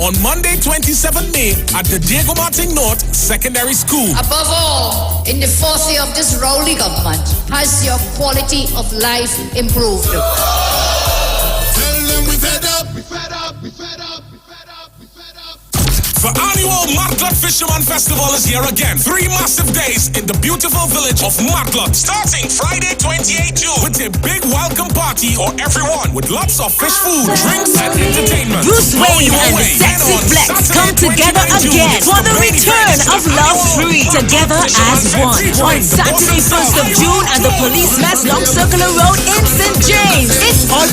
on Monday, 27 May at the Diego Martin North Secondary School. Above all, in the fourth year of this Rowley government, has your quality of life improved? Tell them we fed up, we fed up, we fed up, we fed up, we fed up. The annual Mudglut Fisherman Festival is here again. 3 massive days in the beautiful village of Mudglut, starting Friday 28 June with a big welcome party for everyone with lots of fish food, drinks, and entertainment. Bruce Wayne and the Sexy Flex come together again for the return of Love Free, together as one. On Saturday 1st of June at the Police Mess Long Circular Road in St. James. It's all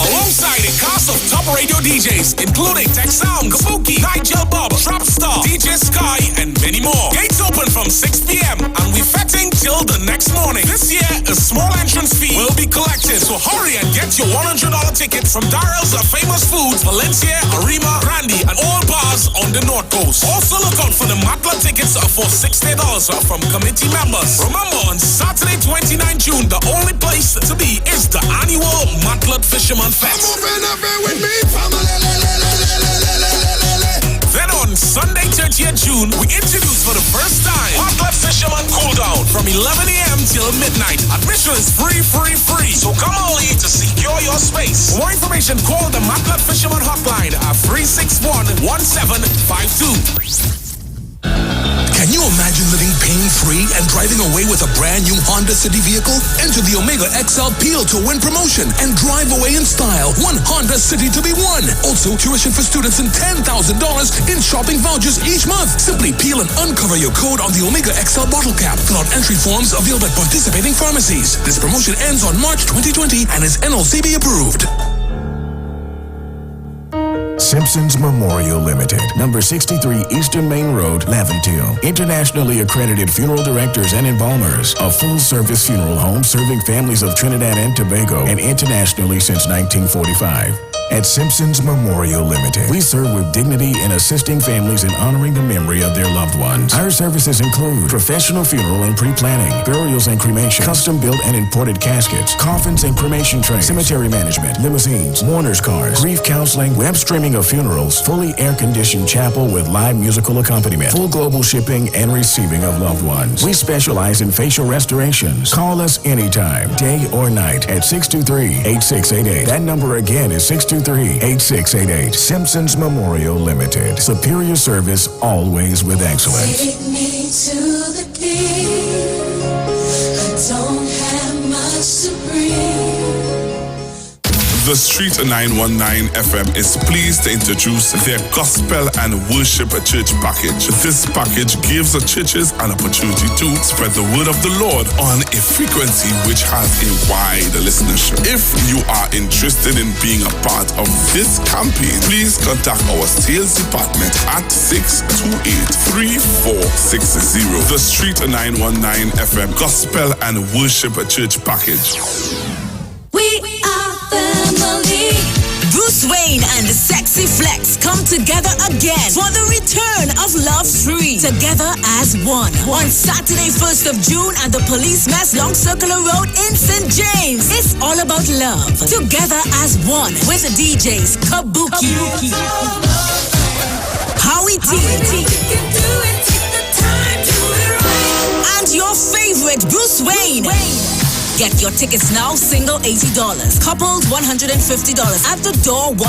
alongside a cast of top radio DJs, including Tech Sounds, Kabuki, Nigel Bob, Trapstar, DJ Sky, and many more. Gates open from 6 p.m. and we fetting till the next morning. This year, a small entrance fee will be collected, so hurry and get your $100 ticket from Darrell's Famous Foods, Valencia, Arima, Randy, and all bars on the North Coast. Also look out for the Mudglut tickets for $60 from committee members. Remember, on Saturday 29 June, the only place to be is the annual Mudglut Fisherman Fest. With me, then on Sunday 30th June, we introduce for the first time Mudglut Fisherman Cool Down from 11 a.m. till midnight. Admission is free. So come early to secure your space. For more information, call the Mudglut Fisherman Hotline at 361-1752. Can you imagine living pain-free and driving away with a brand new Honda City vehicle? Enter the Omega XL Peel to Win promotion and drive away in style. One Honda City to be won. Also, tuition for students and $10,000 in shopping vouchers each month. Simply peel and uncover your code on the Omega XL bottle cap. Fill out entry forms available at participating pharmacies. This promotion ends on March 2020 and is NLCB approved. Simpsons Memorial Limited, number 63 Eastern Main Road, Laventille. Internationally accredited funeral directors and embalmers. A full-service funeral home serving families of Trinidad and Tobago and internationally since 1945. At Simpsons Memorial Limited, we serve with dignity in assisting families in honoring the memory of their loved ones. Our services include professional funeral and pre-planning, burials and cremation, custom-built and imported caskets, coffins and cremation trays, cemetery management, limousines, mourners cars, grief counseling, web streaming of funerals, fully air-conditioned chapel with live musical accompaniment, full global shipping and receiving of loved ones. We specialize in facial restorations. Call us anytime, day or night, at 623-8688. That number again is 623-8688. Simpsons Memorial Limited. Superior service, always with excellence. Take me to the deep. I don't have much to breathe. The Street 919 FM is pleased to introduce their Gospel and Worship Church package. This package gives the churches an opportunity to spread the word of the Lord on a frequency which has a wide listenership. If you are interested in being a part of this campaign, please contact our sales department at 628-3460. The Street 919 FM Gospel and Worship Church package. We are family. Bruce Wayne and the Sexy Flex come together again for the return of Love Free, together as one. On Saturday 1st of June at the Police Mess Long Circular Road in St. James. It's all about love, together as one, with the DJs Kabuki, Howie T, and your favorite Bruce Wayne. Get your tickets now, single $80, coupled $150, at the door $100.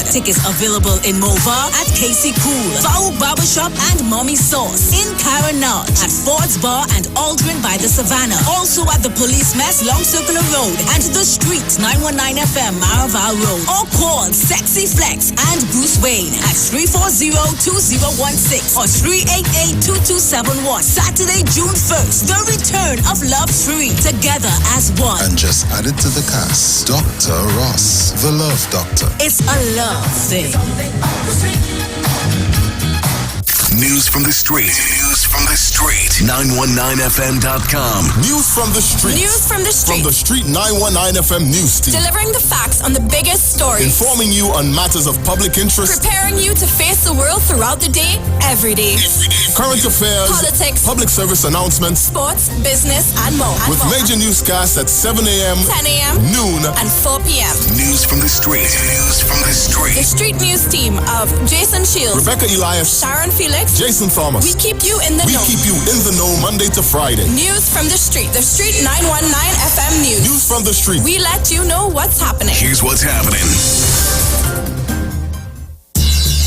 Tickets available in Mova, at Casey Cool, Foul Barbershop, and Mommy Sauce in Caranage, at Ford's Bar and Aldrin by the Savannah. Also at the Police Mess Long Circular Road and the Street 919 FM Maraval Road. Or call Sexy Flex and Bruce Wayne at 340-2016 or 388-2271. Saturday, June 1st, the return of Love Free, together as one. And just added to the cast, Dr. Ross, the Love Doctor. It's a love thing. News from the street. from the street. 919fm.com. News from the street. News from the street. From the Street 919FM news team. Delivering the facts on the biggest stories. Informing you on matters of public interest. Preparing you to face the world throughout the day, every day. Current affairs. Politics. Public service announcements. Sports, business, and more. With major newscasts at 7 a.m., 10 a.m., noon, and 4 p.m. News from the street. News from the street. The street news team of Jason Shields, Rebecca Elias, Sharon Felix, Jason Thomas. We keep you in the know. We keep you in the know Monday to Friday. News from the street. The Street 919 FM News. News from the street. We let you know what's happening. Here's what's happening.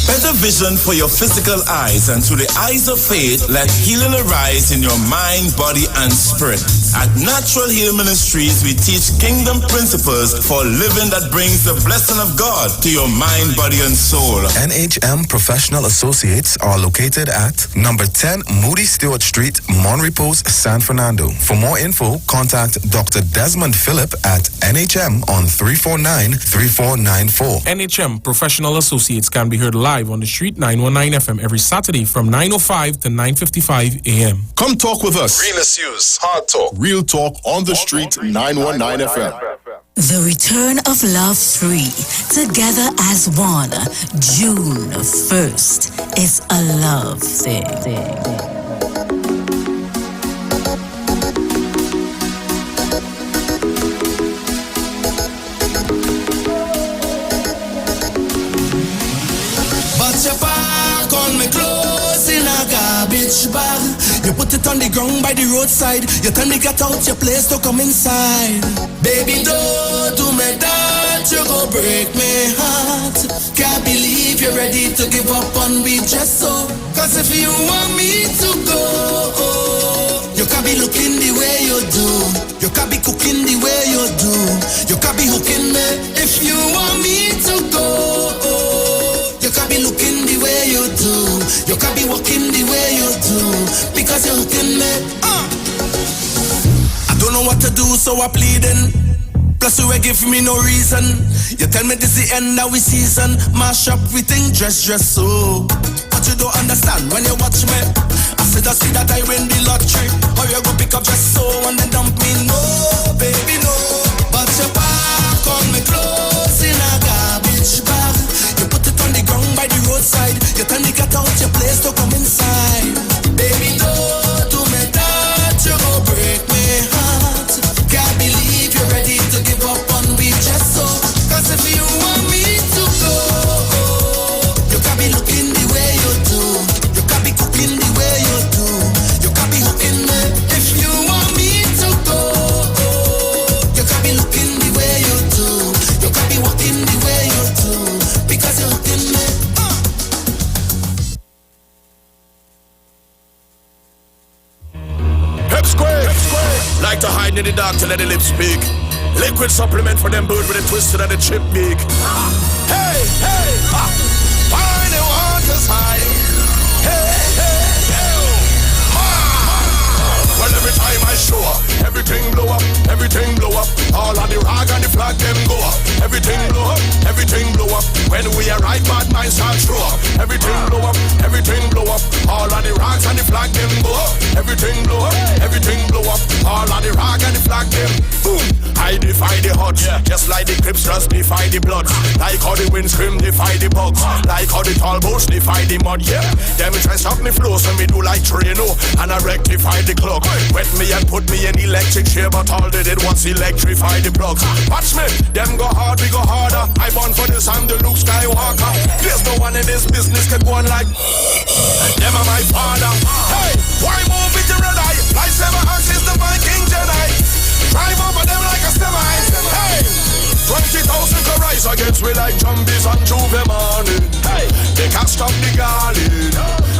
Better vision for your physical eyes, and through the eyes of faith, let healing arise in your mind, body, and spirit. At Natural Heal Ministries, we teach kingdom principles for living that brings the blessing of God to your mind, body, and soul. NHM Professional Associates are located at number 10 Moody Stewart Street, Monrepos, San Fernando. For more info, contact Dr. Desmond Phillip at NHM on 349-3494. NHM Professional Associates can be heard live on the Street 919 FM every Saturday from 9:05 to 9:55 a.m. Come talk with us. Realest news, hard talk. Real talk on the Street 919 FM. The Return of Love 3, Together as One, June 1st. It's a love thing. Your park on me clothes in a garbage bag. You put it on the ground by the roadside. You tell me get out your place to come inside. Baby, don't do me that. You go break my heart. Can't believe you're ready to give up on me just so. Cause if you want me to go, you can be looking the way you do. You can be cooking the way you do. You can be hooking me if you want me to go. You can be looking the way you do. You can be walking the way you do. Because you're hooking me. I don't know what to do, so I'm pleading. Plus you ain't give me no reason. You tell me this the end of we season. Mash up, we think dress so. But you don't understand when you watch me. I said I see that I win the lottery. Or you go pick up just so and then dump me. No, baby, no. But you park on me clothes in a garbage bag. You put it on the ground by the roadside. You tell me get out your place to come inside. Baby, don't do me that. You go break my heart. Can't believe you're ready to give up on me just so. Cause if you want me to go, you can be looking the way you do. You can be cooking the way you do. You can be hooking me if you want me to go. You can be looking the way you do. You can be walking the way you do. Because you're hooking me. Pep Square. Like to hide in the dark to let the lips speak. Liquid supplement for them bird with a twisted and a chip beak. Hey, hey, find the waters high. Hey, hey, hey. Well, every time I show up, everything blow up, everything blow up. All of the rag and the flag, them go up. Everything blow up, everything blow up. When we arrive, bad minds start show up. Everything blow up, everything blow up. All of the rags and the flag, them go up. Everything blow up, everything blow up. All of the rag and the flag, them boom. I defy the odds, just like the Crips just defy the Bloods. Like how the wind scream defy the bugs. Like how the tall boats defy the mud, yeah. Them try stop me flow, so me do like Trino. And I rectify the clock. Wet me and put me in electric chair, but all they did was electrify the plugs. Watch me, them go hard, we go harder. I born for this, I'm the Luke Skywalker. There's no one in this business can go on like them are my father. Hey, why move with the red eye? Like 7 axes, the Viking Jedi. Drive over them like a semi. Hey, 20,000 to rise against me like zombies on Juve morning. Hey, they can't stop the garland.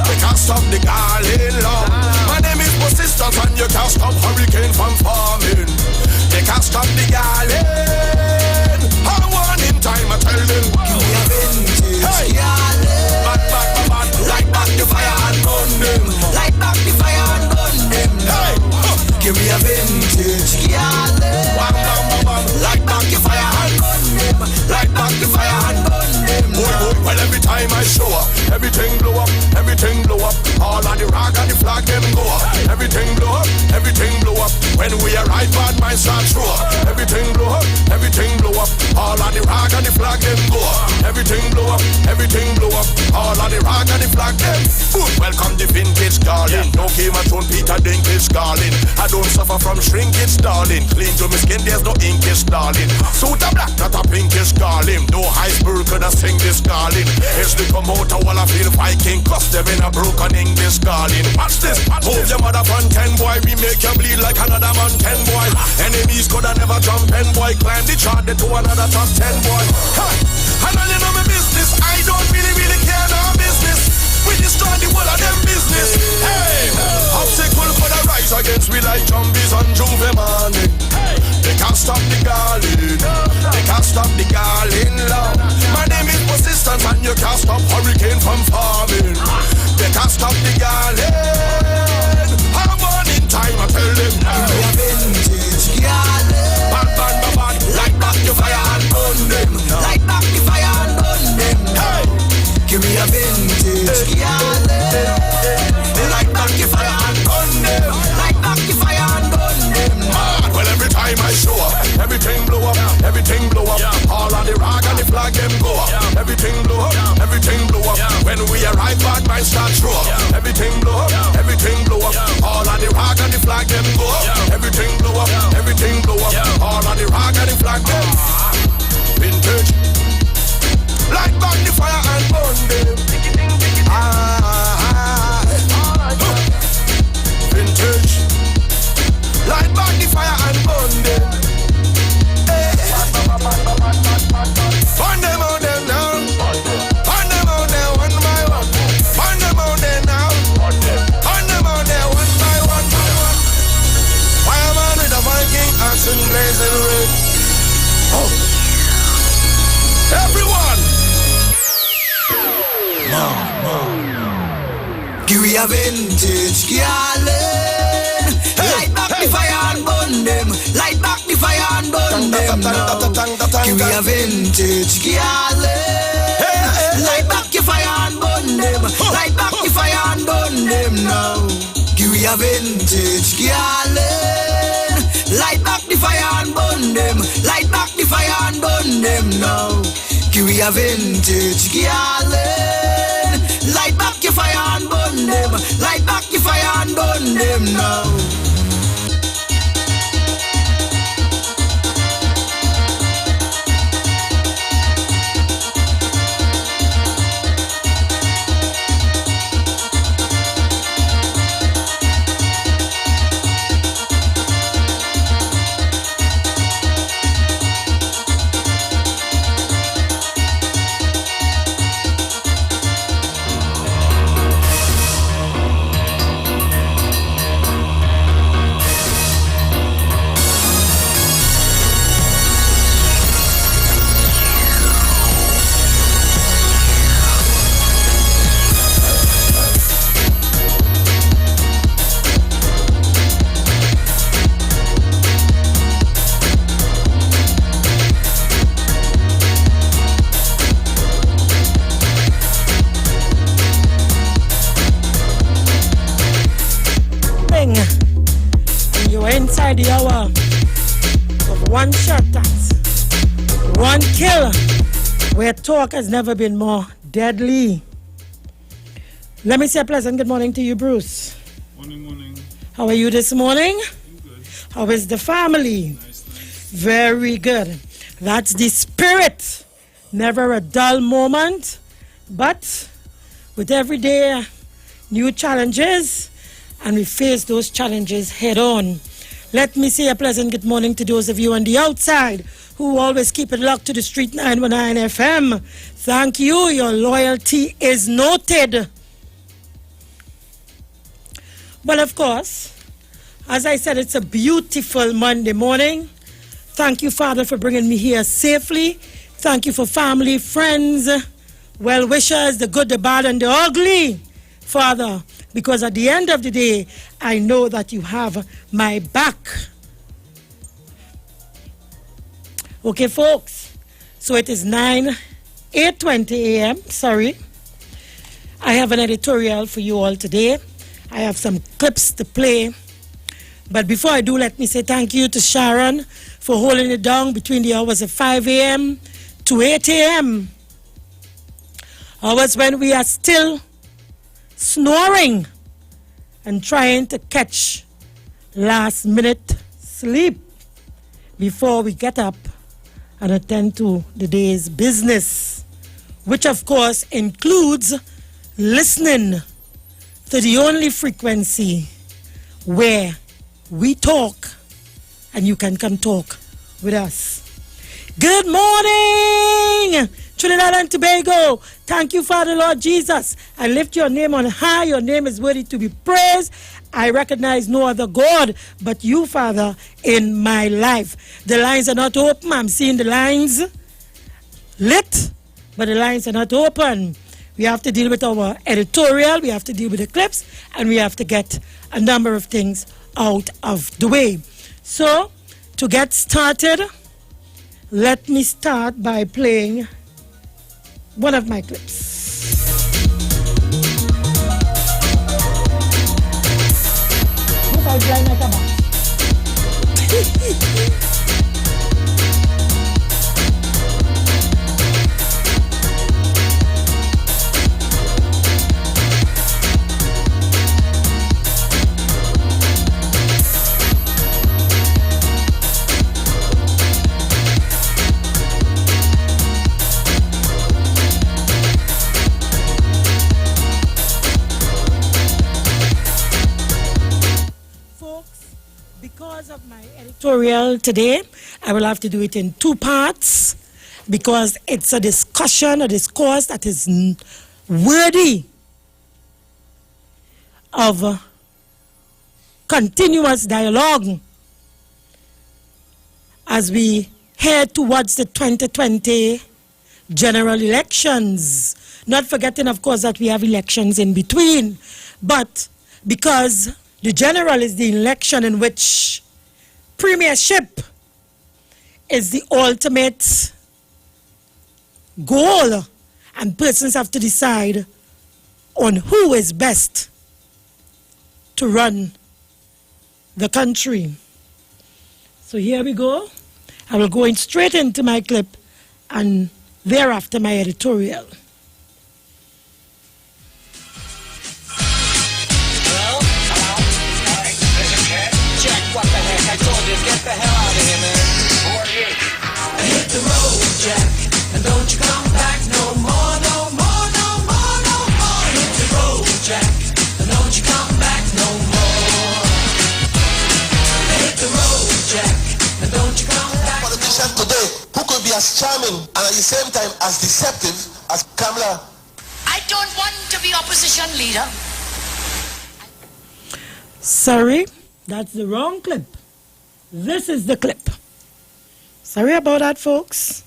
They can't stop the garland long. My name is Persistence and you can't stop hurricane from forming. They can't stop the garland. I want in time, I tell them. Hey, bad, light back the fire and burn them. Light back the fire and burn them. Hey, give me a vintage, light back the fire and burn them. Light back the fire and burn them. Well, every time I show up, everything blow up, everything blow up. All of the rag and the flag, them go up. Everything blow up, everything blow up. When we arrive, bad minds start throw up. Everything blow up, everything blow up. All of the rag and the flag them go up. Everything blow up, everything blow up. All of the rag and the flag them. Good. Welcome the vintage darling. No Game of Thrones, Peter Dinklage darling. I don't suffer from shrinkage darling. Clean to my skin, there's no inkish darling. Suit a black, not a pinkish darling. No iceberg could I sing this darling. It's the promoter while I feel Viking. Cause them in a broken English darling. Watch this, hold your mother from 10 boy. We make you bleed like another man 10 boy. Enemies could have never jump 10 boy. Climb the chart to another top 10 boy. Hey, and all you know my business. I don't really care no business. We destroy the whole of them business. Hey, obstacle for the rise against we like zombies on Juve morning. Hey, they can't stop the garland. They can't stop the garland, love. My name is persistence and you can't stop hurricane from farming. They can't stop the garland. I'm on in time, I tell them now. We are vintage garland. Bad, light back the fire and burn them. Light back the fire and burn them. Hey, give me a vintage garland. Light back the fire and burn them. Light back the fire and burn them. Well, every time I show up, everything blow up, everything blow up. All of the rag and the flag them go up. Everything blow up, everything blow up. When we arrive, bad minds start throw up. Everything blow up, everything blow up. All of the rag and the flag them go up. Everything blow up, everything blow up. All of the rag and the flag them. Vintage. Light back the fire and burn them. Vintage. Light back the fire and burn them. Burn them out there now. Burn them out there one by one. Burn them out there now. Burn them out there one by one. Fireman with a Viking axe and blazing red. Oh. Everyone. Give me a vintage garland. Light back the fire and burn them. Light back the fire and burn them now. Give me a vintage garland. Light back the fire and burn them. Light back the fire and burn them now. Give me a vintage garland. Light back the fire and burn them. Light back the fire and burn them now. Give me a vintage garland. Light back your fire and burn them. Light back your fire and burn them now. Inside the hour of one shot, that's one kill, where talk has never been more deadly. Let me say a pleasant good morning to you, Bruce. Morning. How are you this morning? Good. How is the family? Nice. Very good. That's the spirit. Never a dull moment, but with every day new challenges, and we face those challenges head on. Let me say a pleasant good morning to those of you on the outside who always keep it locked to the Street 919 FM. Thank you. Your loyalty is noted. Well, of course, as I said, it's a beautiful Monday morning. Thank you, Father, for bringing me here safely. Thank you for family, friends, well-wishers, the good, the bad, and the ugly, Father. Because at the end of the day, I know that you have my back. Okay, folks. So it is 8:20 a.m. Sorry. I have an editorial for you all today. I have some clips to play. But before I do, let me say thank you to Sharon for holding it down between the hours of 5 a.m. to 8 a.m. Hours when we are still snoring and trying to catch last-minute sleep before we get up and attend to the day's business, which of course includes listening to the only frequency where we talk and you can come talk with us. Good morning, Trinidad and Tobago. Thank you, Father Lord Jesus. I lift your name on high. Your name is worthy to be praised. I recognize no other God but you, Father, in my life. The lines are not open. I'm seeing the lines lit, but the lines are not open. We have to deal with our editorial, we have to deal with the clips, and we have to get a number of things out of the way. So, to get started, let me start by playing one of my clips. Editorial today, I will have to do it in two parts because it's a discussion, a discourse that is worthy of continuous dialogue as we head towards the 2020 general elections. Not forgetting, of course, that we have elections in between, but because the general is the election in which premiership is the ultimate goal, and persons have to decide on who is best to run the country. So here we go. I will go in straight into my clip and thereafter my editorial. Get the hell out of here, man. Hit the road, Jack, and don't you come back no more, no more, no more, no more. Hit the road, Jack, and don't you come back no more. Hit the road, Jack, and don't you come back. Politician today who could be as charming and at the same time as deceptive as Kamala. I don't want to be opposition leader. Sorry, that's the wrong clip. This is the clip. Sorry about that, folks.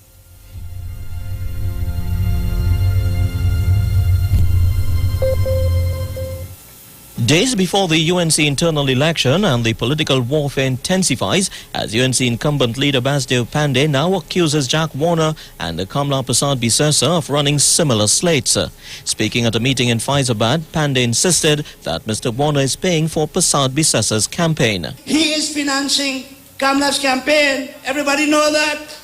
Days before the UNC internal election and the political warfare intensifies as UNC incumbent leader Basdev Pandey now accuses Jack Warner and Kamla Prasad Bisesa of running similar slates. Speaking at a meeting in Faizabad, Pandey insisted that Mr. Warner is paying for Prasad Bisesa's campaign. He is financing Kamla's campaign. Everybody know that?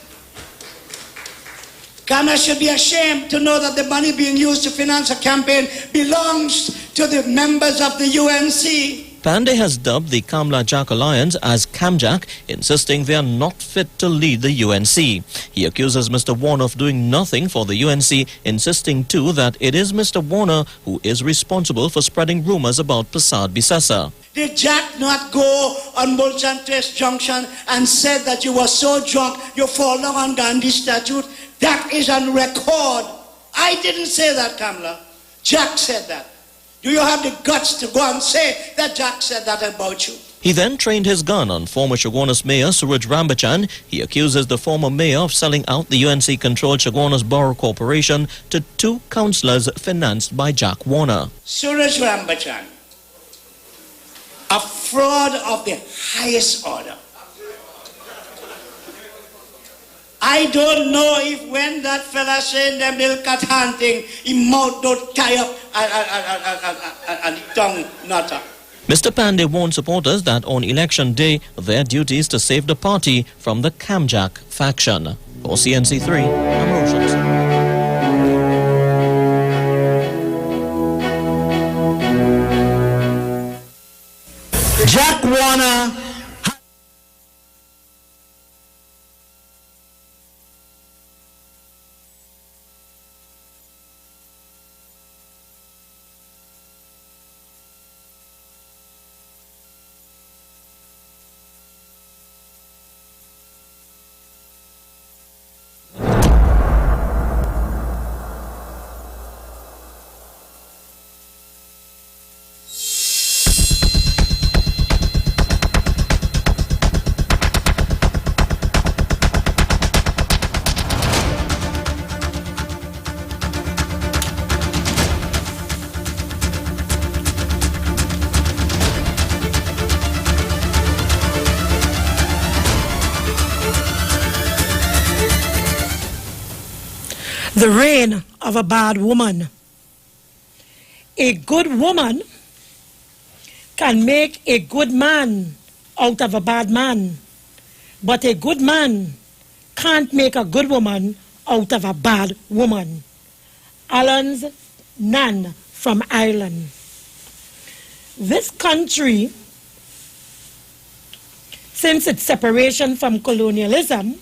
Kamla should be ashamed to know that the money being used to finance a campaign belongs to the members of the UNC. Pandey has dubbed the Kamla-Jack alliance as Kamjak, insisting they are not fit to lead the UNC. He accuses Mr. Warner of doing nothing for the UNC, insisting too that it is Mr. Warner who is responsible for spreading rumors about Prasad Bisesa. Did Jack not go on Mulchan Trace Junction and said that you were so drunk you fall down on Gandhi statue? That is on record. I didn't say that, Kamla. Jack said that. Do you have the guts to go and say that Jack said that about you? He then trained his gun on former Chaguanas Mayor Suraj Rambachan. He accuses the former mayor of selling out the UNC-controlled Chaguanas Borough Corporation to two councillors financed by Jack Warner. Suraj Rambachan, a fraud of the highest order. I don't know if when that fella saying them little cat hunting, he mouth don't tie up and tongue nutter. Mr. Pandey warned supporters that on election day, their duty is to save the party from the Kamjak faction. For CNC3, I'm Roshan. Jack Warner the reign of a bad woman. A good woman can make a good man out of a bad man, but a good man can't make a good woman out of a bad woman. Alan's Nan from Ireland. This country, since its separation from colonialism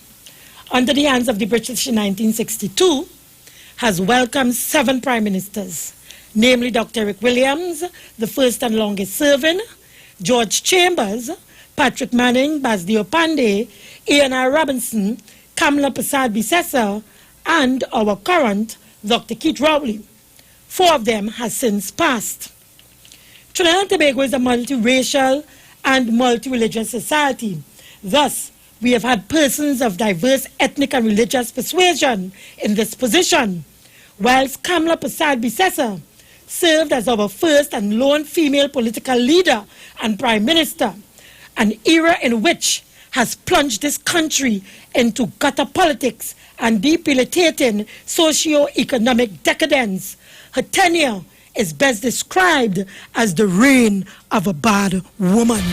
under the hands of the British in 1962, has welcomed 7 prime ministers, namely Dr. Eric Williams, the first and longest serving, George Chambers, Patrick Manning, Basdio Pandey, Ian R. Robinson, Kamla Persad-Bissessar, and our current Dr. Keith Rowley. 4 of them has since passed. Trinidad and Tobago is a multiracial and multi-religious society. Thus, we have had persons of diverse ethnic and religious persuasion in this position, whilst Kamla Persad-Bissessar served as our first and lone female political leader and prime minister, an era in which has plunged this country into gutter politics and debilitating socio-economic decadence. Her tenure is best described as the reign of a bad woman.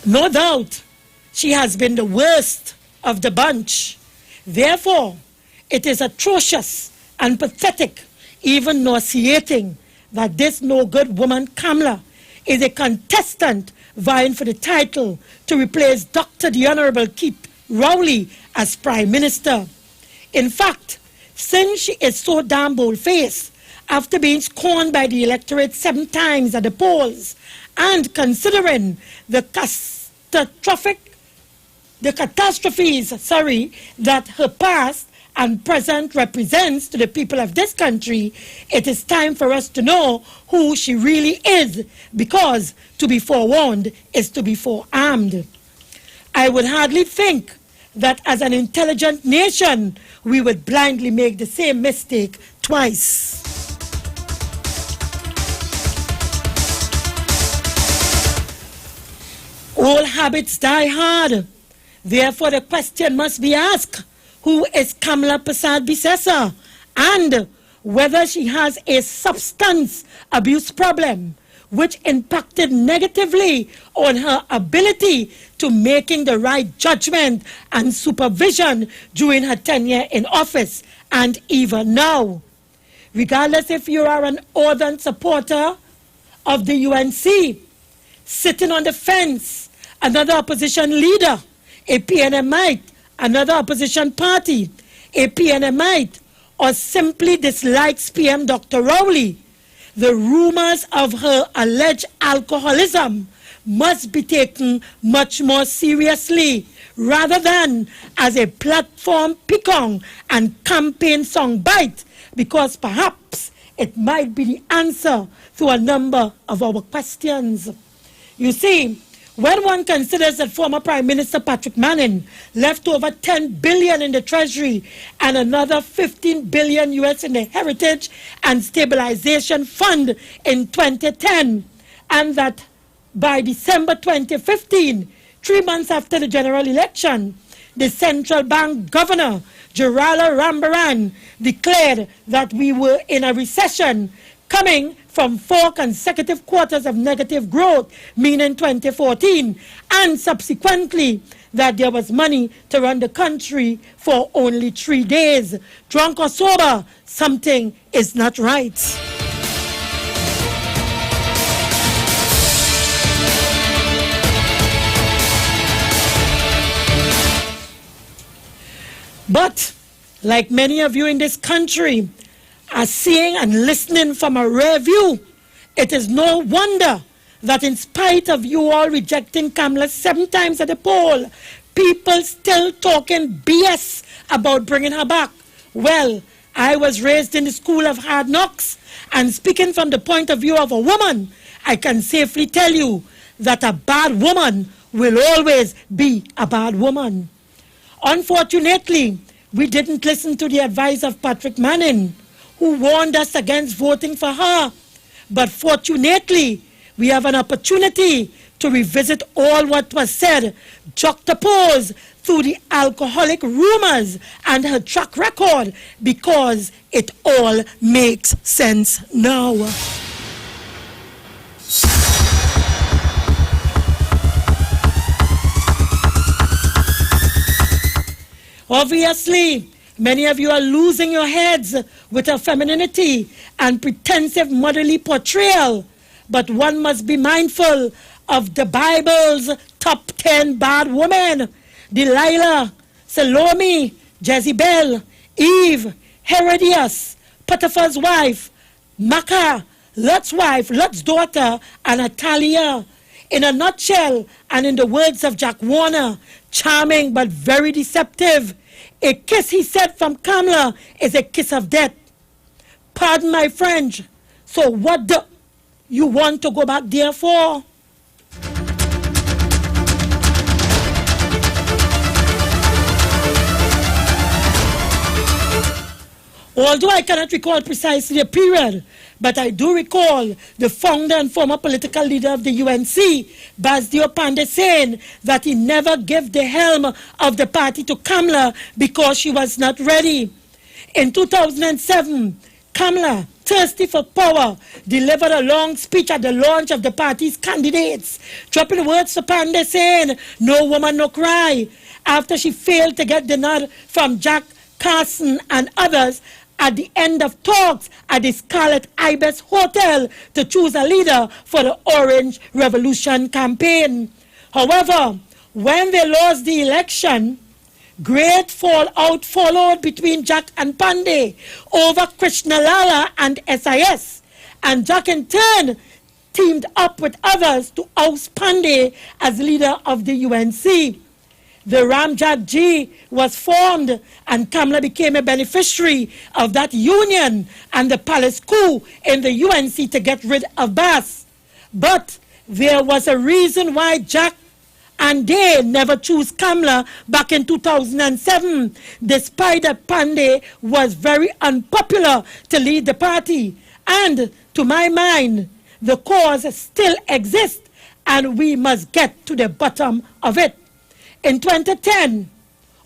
No doubt, she has been the worst of the bunch. Therefore, it is atrocious and pathetic, even nauseating, that this no-good woman, Kamla, is a contestant vying for the title to replace Dr. the Honorable Keith Rowley as Prime Minister. In fact, since she is so damn bold-faced, after being scorned by the electorate 7 times at the polls, and considering the catastrophes that her past and present represents to the people of this country, it is time for us to know who she really is, because to be forewarned is to be forearmed. I would hardly think that as an intelligent nation, we would blindly make the same mistake twice. All habits die hard. Therefore, the question must be asked, who is Kamla Persad-Bissessar, and whether she has a substance abuse problem which impacted negatively on her ability to making the right judgment and supervision during her tenure in office and even now. Regardless if you are an ardent supporter of the UNC, sitting on the fence, another opposition leader, a PNMite, another opposition party, a PNMite, or simply dislikes PM Dr. Rowley, the rumors of her alleged alcoholism must be taken much more seriously, rather than as a platform pick-on and campaign soundbite, because perhaps it might be the answer to a number of our questions. You see, when one considers that former Prime Minister Patrick Manning left over $10 billion in the Treasury and another $15 billion US in the Heritage and Stabilization Fund in 2010, and that by December 2015, 3 months after the general election, the central bank governor, Gerala Rambaran, declared that we were in a recession coming from 4 consecutive quarters of negative growth, meaning 2014, and subsequently that there was money to run the country for only 3 days. Drunk or sober, something is not right. But, like many of you in this country are seeing and listening from a rear view, it is no wonder that in spite of you all rejecting Kamala 7 times at the poll, people still talking BS about bringing her back. Well, I was raised in the school of hard knocks, and speaking from the point of view of a woman, I can safely tell you that a bad woman will always be a bad woman. Unfortunately, we didn't listen to the advice of Patrick Manning, who warned us against voting for her. But fortunately, we have an opportunity to revisit all what was said, juxtaposed through the alcoholic rumors and her track record, because it all makes sense now. Obviously, many of you are losing your heads with her femininity and pretensive motherly portrayal. But one must be mindful of the Bible's top 10 bad women: Delilah, Salome, Jezebel, Eve, Herodias, Potiphar's wife, Makkah, Lot's wife, Lot's daughter, and Atalia. In a nutshell, and in the words of Jack Warner, charming but very deceptive. A kiss, he said, from Kamala is a kiss of death. Pardon my French. So what do you want to go back there for? Although I cannot recall precisely the period, but I do recall the founder and former political leader of the UNC, Basdio Pandey, saying that he never gave the helm of the party to Kamala because she was not ready. In 2007, Kamala, thirsty for power, delivered a long speech at the launch of the party's candidates, dropping words to Pandey saying, "No woman, no cry," after she failed to get the nod from Jack Carson and others at the end of talks at the Scarlet Ibis Hotel to choose a leader for the Orange Revolution campaign. However, when they lost the election, great fallout followed between Jack and Pandey over Krishnalala and SIS, and Jack in turn teamed up with others to oust Pandey as leader of the UNC. The Ramjak G was formed, and Kamala became a beneficiary of that union and the palace coup in the UNC to get rid of Bass. But there was a reason why Jack and they never chose Kamala back in 2007, despite that Pandey was very unpopular to lead the party. And to my mind, the cause still exists, and we must get to the bottom of it. In 2010,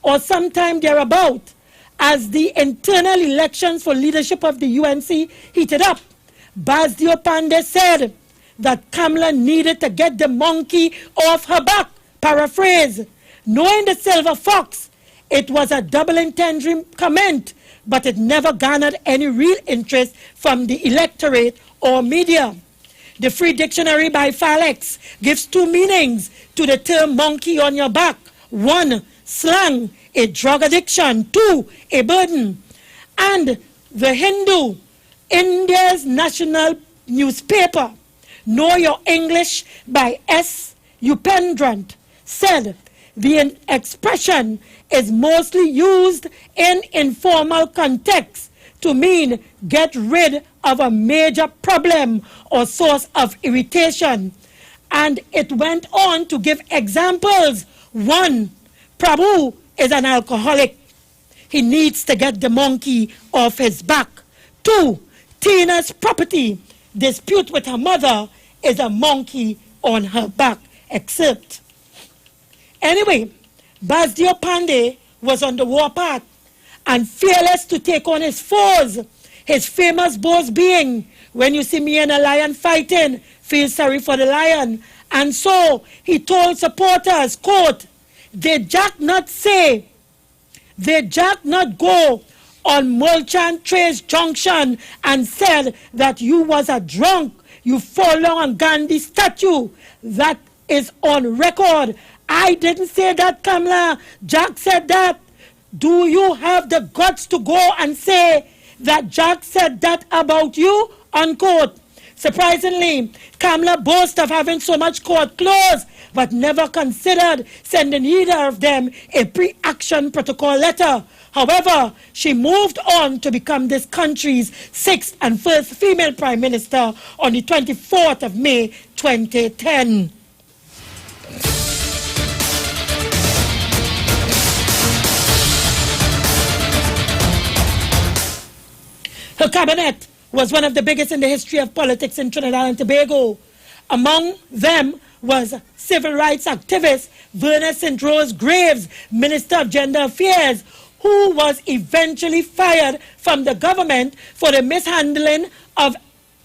or sometime thereabout, as the internal elections for leadership of the UNC heated up, Basdio Pandey said that Kamala needed to get the monkey off her back. Paraphrase, knowing the silver fox, it was a double-entendre comment, but it never garnered any real interest from the electorate or media. The Free Dictionary by Falex gives 2 meanings to the term monkey on your back. 1, slang, a drug addiction. 2, a burden. And the Hindu, India's national newspaper, Know Your English by S. Upendrant, said the expression is mostly used in informal context to mean get rid of a major problem or source of irritation. And it went on to give examples. 1, Prabhu is an alcoholic. He needs to get the monkey off his back. 2, Tina's property dispute with her mother is a monkey on her back. Excerpt. Anyway, Basdio Pandey was on the warpath and fearless to take on his foes. His famous boast being, when you see me and a lion fighting, feel sorry for the lion. And so he told supporters, quote, "Did Jack not say, did Jack not go on Merchant Trace Junction and said that you was a drunk, you fall on Gandhi statue? That is on record. I didn't say that, Kamla. Jack said that. Do you have the guts to go and say that Jack said that about you?" Unquote. Surprisingly, Kamla boasts of having so much court clothes, but never considered sending either of them a pre-action protocol letter. However, she moved on to become this country's 6th and first female prime minister on the 24th of May, 2010. Her cabinet was one of the biggest in the history of politics in Trinidad and Tobago. Among them was civil rights activist Verna St. Rose Graves, Minister of Gender Affairs, who was eventually fired from the government for the mishandling of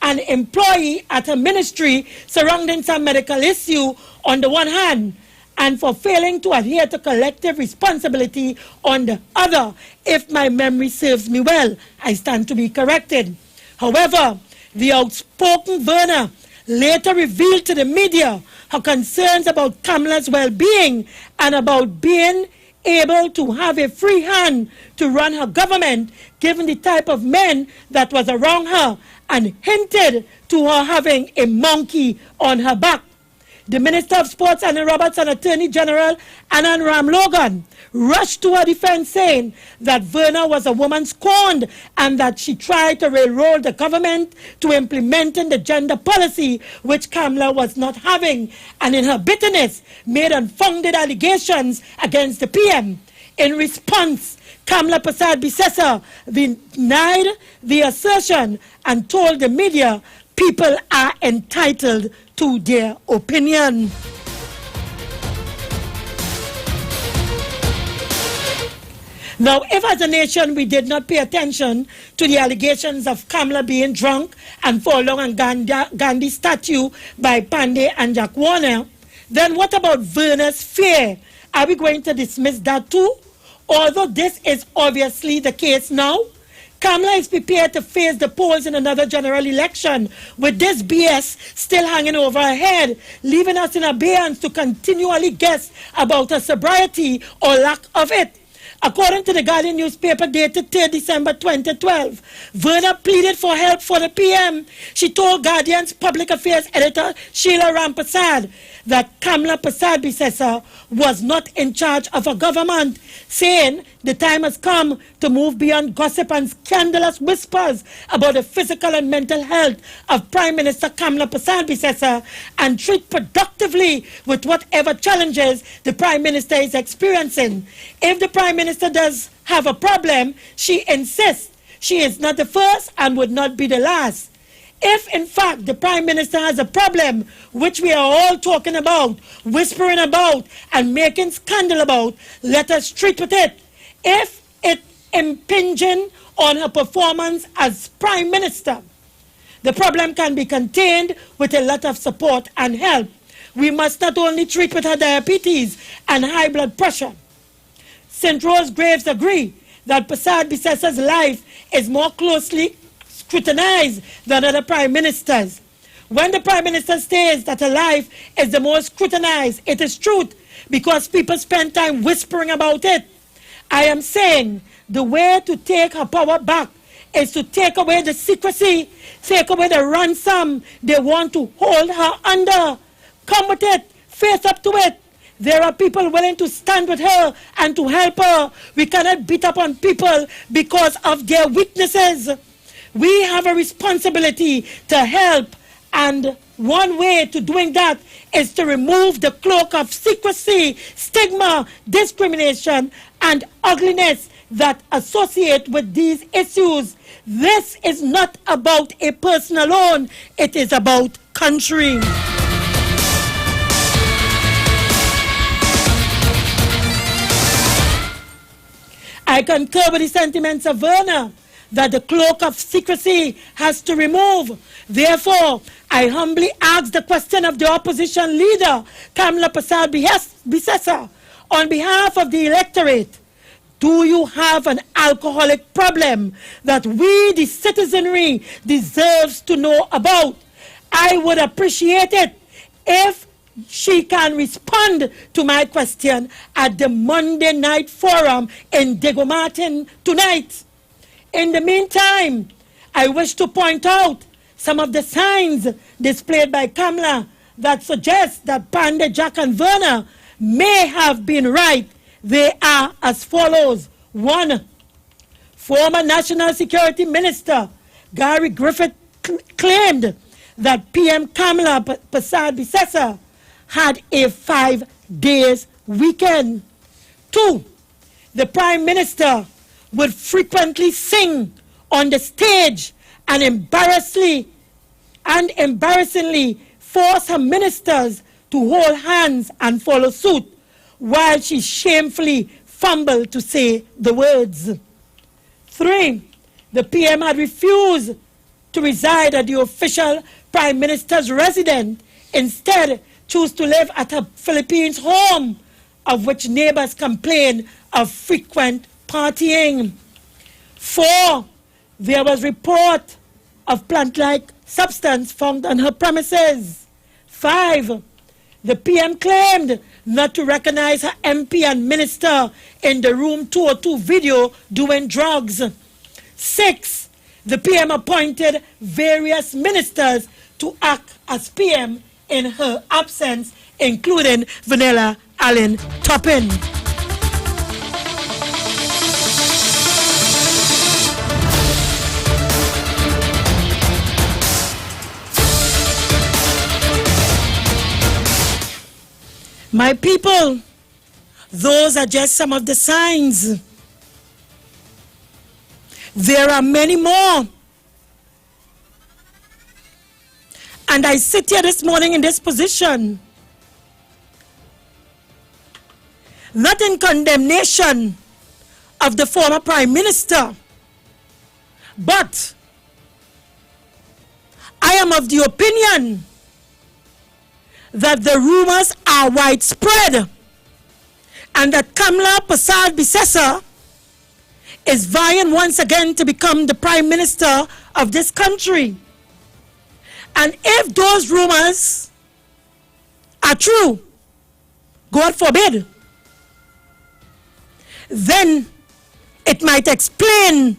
an employee at her ministry surrounding some medical issue on the one hand, and for failing to adhere to collective responsibility on the other. If my memory serves me well, I stand to be corrected. However, the outspoken Verna later revealed to the media her concerns about Kamla's well-being and about being able to have a free hand to run her government given the type of men that was around her, and hinted to her having a monkey on her back. The Minister of Sports, Annie Roberts, and Attorney General Anand Ram Logan rushed to her defense, saying that Verna was a woman scorned and that she tried to railroad the government to implementing the gender policy which Kamla was not having, and in her bitterness made unfounded allegations against the PM. In response, Kamla Persad Bissessar denied the assertion and told the media people are entitled to their opinion. Now, if as a nation we did not pay attention to the allegations of Kamla being drunk and falling on Gandhi statue by Pandey and Jack Warner, then what about Verna's fear? Are we going to dismiss that too? Although this is obviously the case now, Kamla is prepared to face the polls in another general election with this BS still hanging over her head, leaving us in abeyance to continually guess about her sobriety or lack of it. According to the Guardian newspaper dated 3rd December 2012, Verna pleaded for help for the PM. She told Guardian's public affairs editor Sheila Rampasad that Kamla Persad Bissessar was not in charge of a government, saying the time has come to move beyond gossip and scandalous whispers about the physical and mental health of Prime Minister Kamla Persad Bissessar and treat productively with whatever challenges the Prime Minister is experiencing. If the Prime Minister does have a problem, she insists she is not the first and would not be the last. If, in fact, the Prime Minister has a problem, which we are all talking about, whispering about, and making scandal about, let us treat with it. If it impinging on her performance as Prime Minister, the problem can be contained with a lot of support and help. We must not only treat with her diabetes and high blood pressure. St. Rose Graves agree that Persad Bissessar's life is more closely scrutinized than other prime ministers. When the Prime Minister says that her life is the most scrutinized, it is truth because people spend time whispering about it. I am saying the way to take her power back is to take away the secrecy, take away the ransom they want to hold her under. Come with it, face up to it. There are people willing to stand with her and to help her. We cannot beat up on people because of their weaknesses. We have a responsibility to help, and one way to doing that is to remove the cloak of secrecy, stigma, discrimination, and ugliness that associate with these issues. This is not about a person alone, it is about country. I concur with the sentiments of Verna that the cloak of secrecy has to remove. Therefore, I humbly ask the question of the opposition leader, Kamla Prasad Bisesa, on behalf of the electorate. Do you have an alcoholic problem that we, the citizenry, deserves to know about? I would appreciate it if she can respond to my question at the Monday night forum in Diego Martin tonight. In the meantime, I wish to point out some of the signs displayed by Kamla that suggest that Pandey, Jack and Verna may have been right. They are as follows. 1. Former National Security Minister Gary Griffith claimed that PM Kamla Prasad Bisesa had a 5 days weekend. 2. The Prime Minister would frequently sing on the stage and embarrassingly force her ministers to hold hands and follow suit, while she shamefully fumbled to say the words. 3. The PM had refused to reside at the official Prime Minister's residence, instead chose to live at a Philippines home, of which neighbors complained of frequent partying. 4. There was report of plant-like substance found on her premises. 5. The PM claimed not to recognize her MP and minister in the Room 202 video doing drugs. 6. The PM appointed various ministers to act as PM in her absence, including Vanilla Allen Toppin. My people, those are just some of the signs. There are many more. And I sit here this morning in this position, not in condemnation of the former Prime Minister, but I am of the opinion that the rumors are widespread and that Kamla Prasad Bisesa is vying once again to become the Prime Minister of this country. And if those rumors are true, God forbid, then it might explain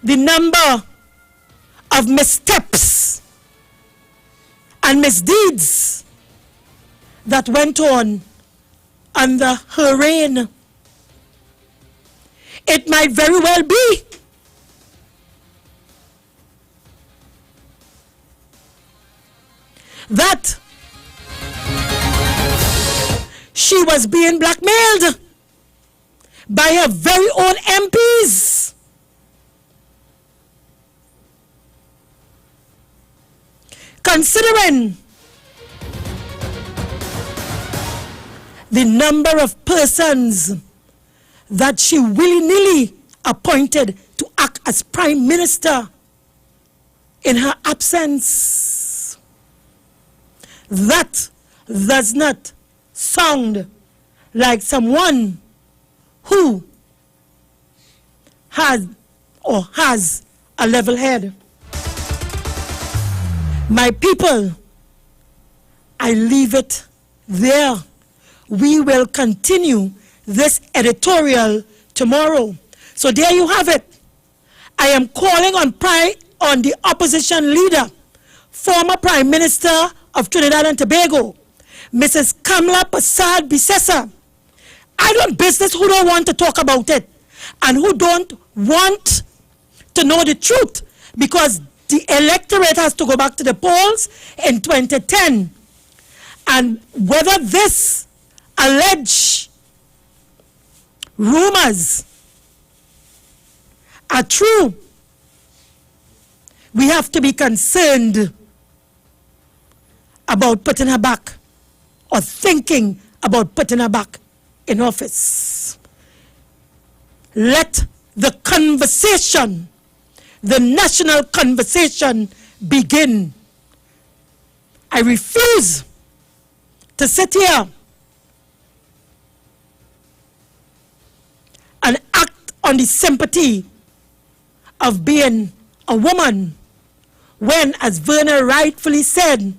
the number of missteps and misdeeds that went on under her reign. It might very well be that she was being blackmailed by her very own MPs. Considering the number of persons that she willy-nilly appointed to act as Prime Minister in her absence, that does not sound like someone who has a level head. My people, I leave it there. We will continue this editorial tomorrow. So there you have it. I am calling on the opposition leader, former Prime Minister of Trinidad and Tobago, Mrs. Kamla Prasad Bisesa. I don't business who don't want to talk about it and who don't want to know the truth, because the electorate has to go back to the polls in 2010. And whether this alleged rumors are true, we have to be concerned about putting her back, or thinking about putting her back in office. let the conversation, the national conversation, begin. I refuse to sit here and act on the sympathy of being a woman when, as Verna rightfully said,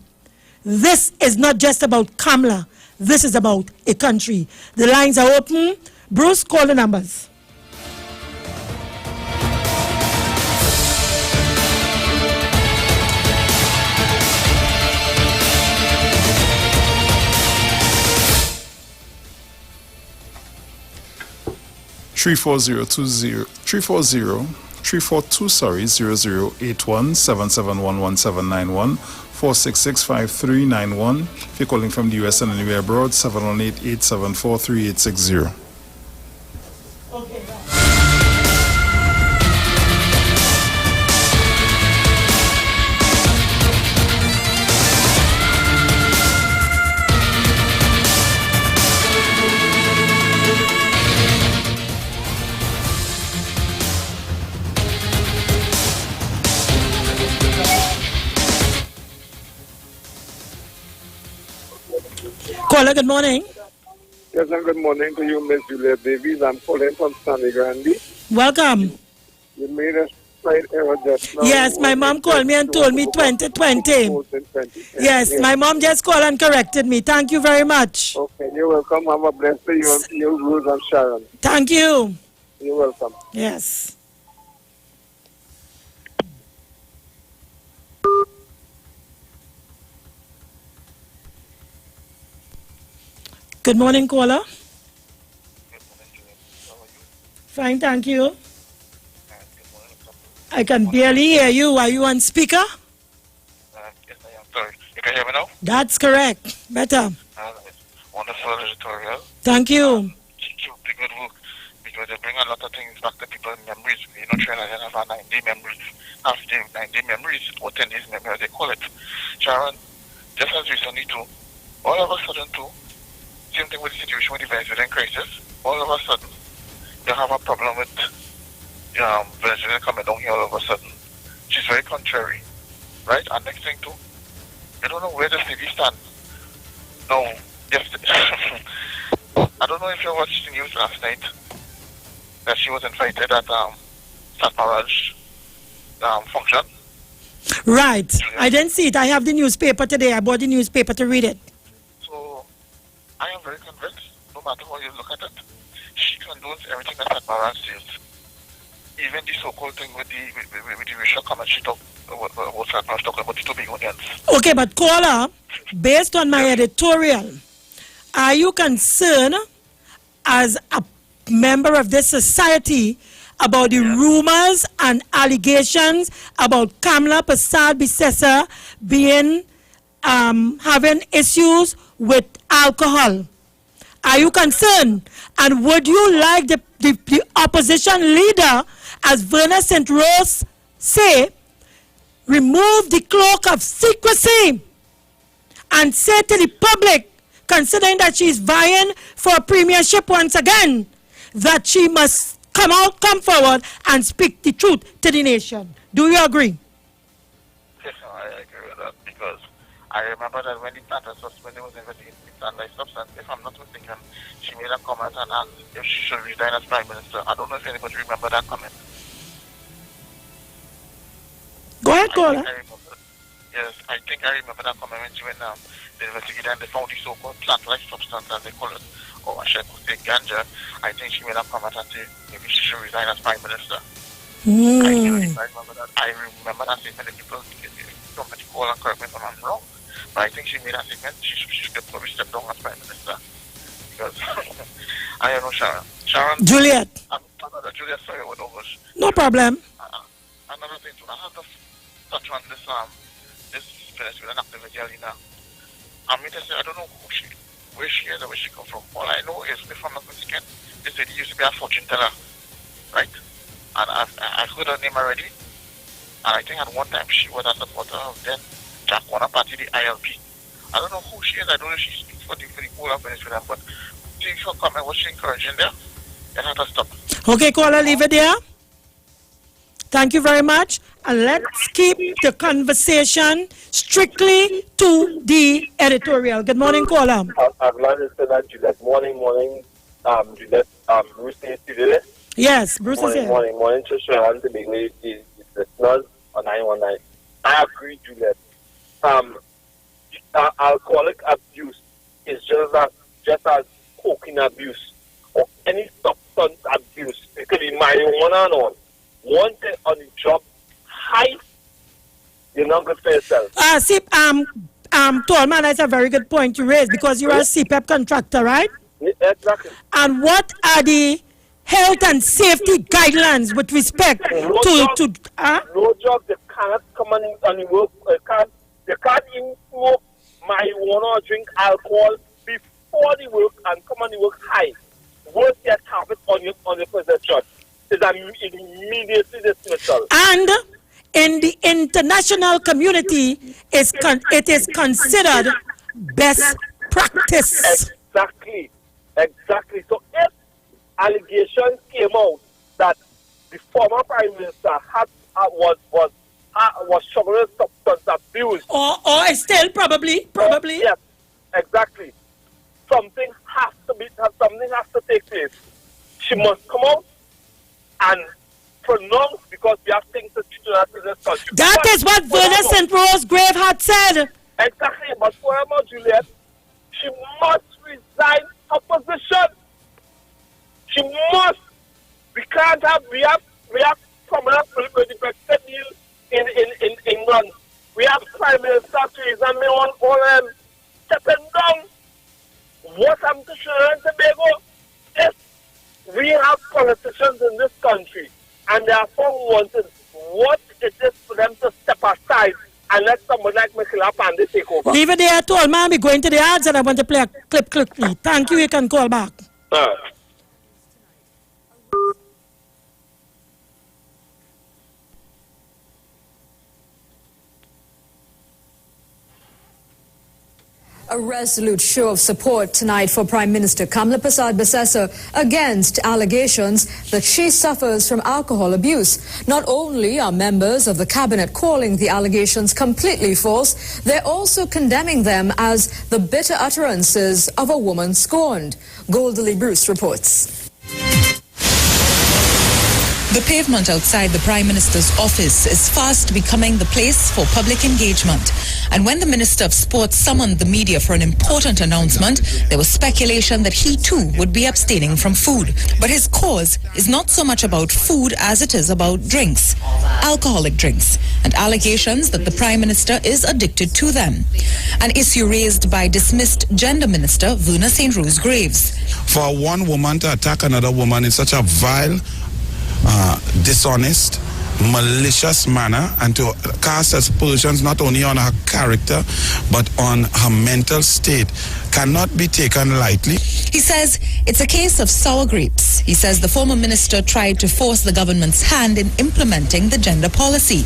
this is not just about Kamla, this is about a country. The lines are open. Bruce, call the numbers. Three four zero 0081 7711 4665391. If you're calling from the US and anywhere abroad, 718-874-3860. Caller, good morning. Yes, and good morning to you, Miss Julia Davies. I'm calling from Stanley Grande. Welcome. You made a slight error just now. Yes, my mom called me and told me 2020. Yes, my mom just called and corrected me. Thank you very much. Okay, you're welcome. Have a blessed day. You, Ruth and Sharon. Thank you. You're welcome. Yes. Good morning, caller. Fine, thank you. I can barely hear you. Are you on speaker? Yes, I am. Sorry. You can hear me now? That's correct. Better. Wonderful editorial. Thank you. Keep the good work because they bring a lot of things back to people's memories. You know, Trinidad have our 9-day memories. After 9-day memories, or 10 days memories, as they call it. Sharon, just as recently too, all of a sudden too, same thing with the situation with the Venezuelan crisis. All of a sudden, you have a problem with Venezuela coming down here all of a sudden. She's very contrary, right? And next thing too, you don't know where the city stands. No, yes. I don't know if you watched the news last night that she was invited at St. Maraj function. Right. I didn't see it. I have the newspaper today. I bought the newspaper to read it. So, I am very convinced, no matter how you look at it, she condones everything that St. Maraj says. Even the so-called thing with the racial comment she talked about St. Maraj talking about the two big onions. Okay, but caller, based on my editorial, are you concerned as a member of this society about the rumors and allegations about Kamla Persad-Bissessar being having issues with alcohol? Are you concerned? And would you like the opposition leader, as Verna St. Rose say, remove the cloak of secrecy and say to the public, considering that she's vying for a premiership once again, that she must come forward and speak the truth to the nation? Do you agree? Yes, I agree with that because I remember that when the matters was when they was investigating sunlight substance, if I'm not mistaken, she made a comment and asked if she should resign as Prime Minister. I don't know if anybody remember that comment. Go ahead, caller. Yes, I think I remember that comment when she went they investigated and they found the so-called plant-like substance, as they call it, or I should say ganja. I think she made a comment and said maybe she should resign as Prime Minister. I remember that. I remember that statement. People somebody call and correct me if I'm wrong, but I think she made a statement. She should probably step down as Prime Minister because I don't know, Sharon. Juliet. Juliet, sorry, what over? No problem. Another thing too, I have to touch on this Venezuelan activity, Alina. I mean to say, I don't know where she is or where she come from. All I know is, if I'm not mistaken, they said he used to be a fortune teller, right? And I've heard her name already. And I think at one time she was a supporter of then Jack Warner Party, the ILP. I don't know who she is. I don't know if she speaks for the whole of Venezuela, but see her comment, was she encouraging there? It has to stop. Okay, caller, leave it there. Thank you very much. And let's keep the conversation strictly to the editorial. Good morning, caller. I'm glad to say that Juliet. Morning, Juliet. Bruce is today. Yes, Bruce is here. Morning, Trisha and the big lady, the listeners on 919. I agree, Juliet. Alcoholic abuse is just as cocaine abuse or any substance abuse. It could be marijuana and all. Once you're on the job, high, you're not good for yourself. Tolman, that's a very good point you raised because you're a CPEP contractor, right? Yeah, exactly. And what are the health and safety guidelines with respect No job, they cannot come on the work, they can't even smoke marijuana or drink alcohol before the work and come on the work high. Once you have it on your present job, it's immediately dismissal. And in the international community, it is considered best practice. Exactly. So if allegations came out that the former Prime Minister was struggling with substance abuse, or still probably. Yes, exactly. Something has to take place. She must come out and pronounce, because we have things to do in this country. That is what Verna St. Rose Grave had said. Exactly, but furthermore, Juliet, she must resign her position. She must. We have prominent with the Brexit deal in England. We have Prime Minister Theresa May on stepping down. What happened to Trinidad and Tobago? If we have politicians in this country and they are found wanted, what it is for them to step aside and let someone like Michaela Pandey take over? Leave it there, Tolman. We're going to the ads and I want to play a clip quickly. Thank you. You can call back. A resolute show of support tonight for Prime Minister Kamla Persad-Bissessar against allegations that she suffers from alcohol abuse. Not only are members of the cabinet calling the allegations completely false, they're also condemning them as the bitter utterances of a woman scorned. Goldie Bruce reports. The pavement outside the Prime Minister's office is fast becoming the place for public engagement. And when the Minister of Sports summoned the media for an important announcement, there was speculation that he too would be abstaining from food. But his cause is not so much about food as it is about drinks, alcoholic drinks, and allegations that the Prime Minister is addicted to them. An issue raised by dismissed Gender Minister Verna St. Rose Graves. For one woman to attack another woman in such a vile, dishonest, malicious manner, and to cast aspersions not only on her character but on her mental state cannot be taken lightly. He says it's a case of sour grapes. He says the former minister tried to force the government's hand in implementing the gender policy.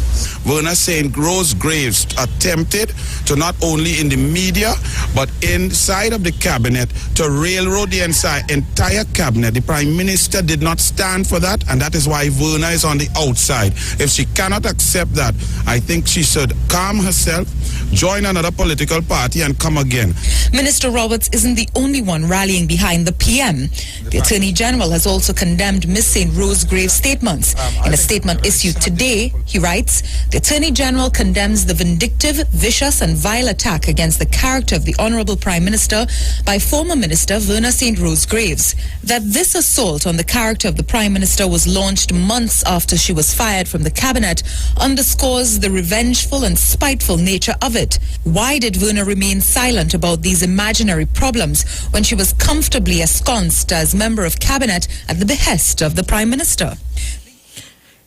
Verna St. Rose Graves attempted to not only in the media but inside of the cabinet to railroad the entire cabinet. The Prime Minister did not stand for that, and that is why Verna is on the outside. If she cannot accept that, I think she should calm herself, join another political party and come again. Minister Roberts isn't the only one rallying behind the PM. The Attorney General has also condemned Ms. St. Rose Graves' statements. In a statement issued today, he writes, the Attorney General condemns the vindictive, vicious and vile attack against the character of the Honorable Prime Minister by former Minister Verna St. Rose Graves. That this assault on the character of the Prime Minister was launched months after she was fired from the cabinet underscores the revengeful and spiteful nature of it. Why did Verna remain silent about these imaginary problems when she was comfortably ensconced as member of cabinet at the behest of the Prime Minister?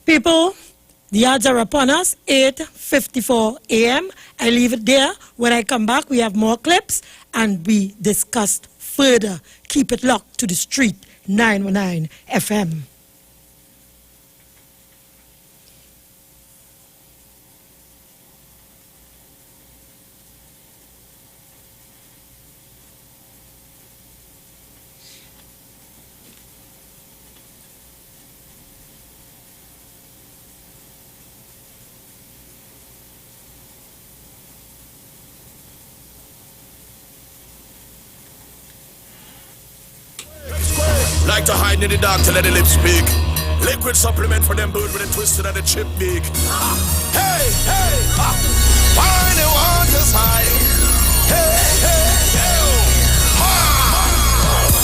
People, the odds are upon us, 8:54 a.m. I leave it there. When I come back, we have more clips and we discussed further. Keep it locked to the street, 919 FM. like to hide in the dark to let the lips speak. Liquid supplement for them bird with a twisted and a chip beak. Hey, hey, why the water's high? Hey, hey, hey,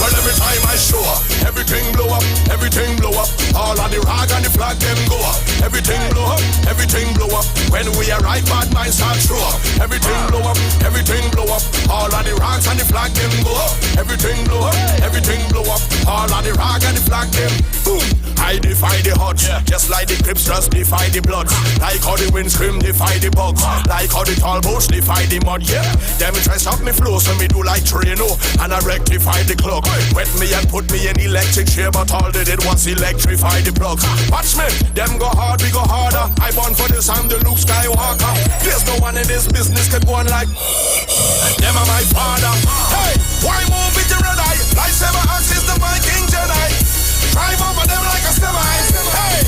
well, every time I show up, everything blow up, everything blow up. All of the rag and the flag, them go up. Everything blow up, everything blow up. When we arrive, bad minds start show up. Everything blow up, everything blow up. All of the rags and the flag, them go up. Everything blow up, everything blow up. All of the rag and the flag, them boom. I defy the odds, just like the Crips just defy the Bloods. Like how the wind scream defy the bugs. Like how the tall bush defy the mud, yeah. Them try stop me flow, so me do like Trino. And I rectify the clock. Wet me and put me in electric chair, but all they did was electrify the plugs. Watch me, them go hard, we go harder. I born for this, I'm the Luke Skywalker. There's no one in this business can go on like them are my father. Hey, why move with the red eye? Lightsaber axe is the Viking Jedi. Drive over them like a semi. Hey,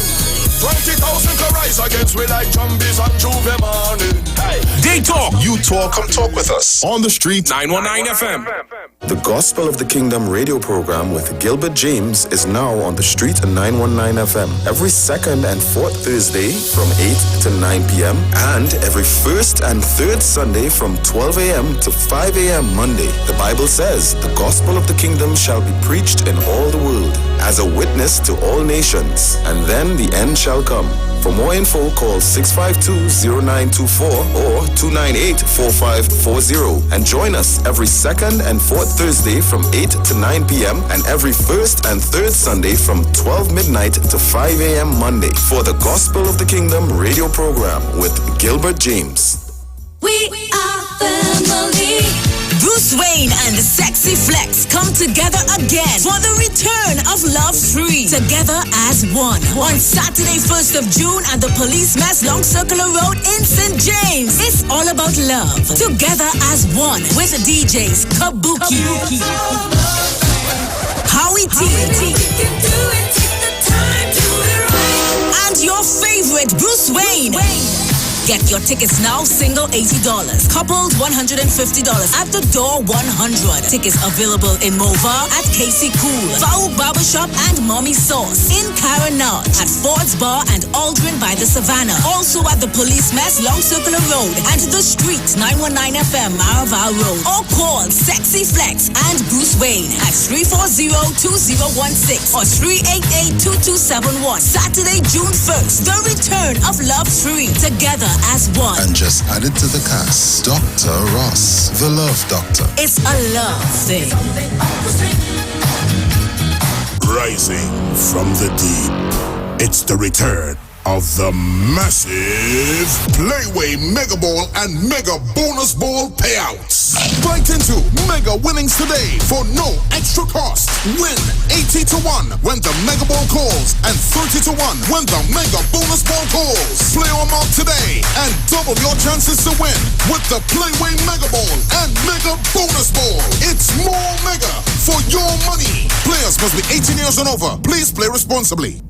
20,000 can rise against we like zombies on Juve morning. Hey, They talk. You talk. Come talk with us. On the street. 919 FM. The Gospel of the Kingdom radio program with Gilbert James is now on the street at 919 FM. Every second and fourth Thursday from 8 to 9 p.m. and every first and third Sunday from 12 a.m. to 5 a.m. Monday. The Bible says the Gospel of the Kingdom shall be preached in all the world as a witness to all nations, and then the end shall come. For more info, call 652-0924 or 298-4540 and join us every second and fourth Thursday from 8 to 9 p.m. and every first and third Sunday from 12 midnight to 5 a.m. Monday for the Gospel of the Kingdom radio program with Gilbert James. We are family. Bruce Wayne and Sexy Flex come together again for the return of Love 3. Together as one. On Saturday, 1st of June at the Police Mess Long Circular Road in St. James. It's all about love. Together as one with DJs Kabuki, Howie T, and your favorite Bruce Wayne. Get your tickets now, single $80, coupled $150, at the door $100. Tickets available in Mova, at Casey Cool, Foul Barbershop and Mommy Sauce, in Caranage, at Ford's Bar and Aldrin by the Savannah. Also at the Police Mess Long Circular Road and the Street 919 FM Maraval Road. Or call Sexy Flex and Bruce Wayne at 340-2016 or 388-2271. Saturday, June 1st, the return of Love 3. Together as one. And just added to the cast, Dr. Ross, the Love Doctor. It's a love thing. rising from the deep. It's the return of the massive Playway Mega Ball and Mega Bonus Ball payouts. Right into Mega Winnings today for no extra cost. Win 80 to 1 when the Mega Ball calls and 30 to 1 when the Mega Bonus Ball calls. Play on out today and double your chances to win with the Playway Mega Ball and Mega Bonus Ball. It's more Mega for your money. Players must be 18 years and over. Please play responsibly.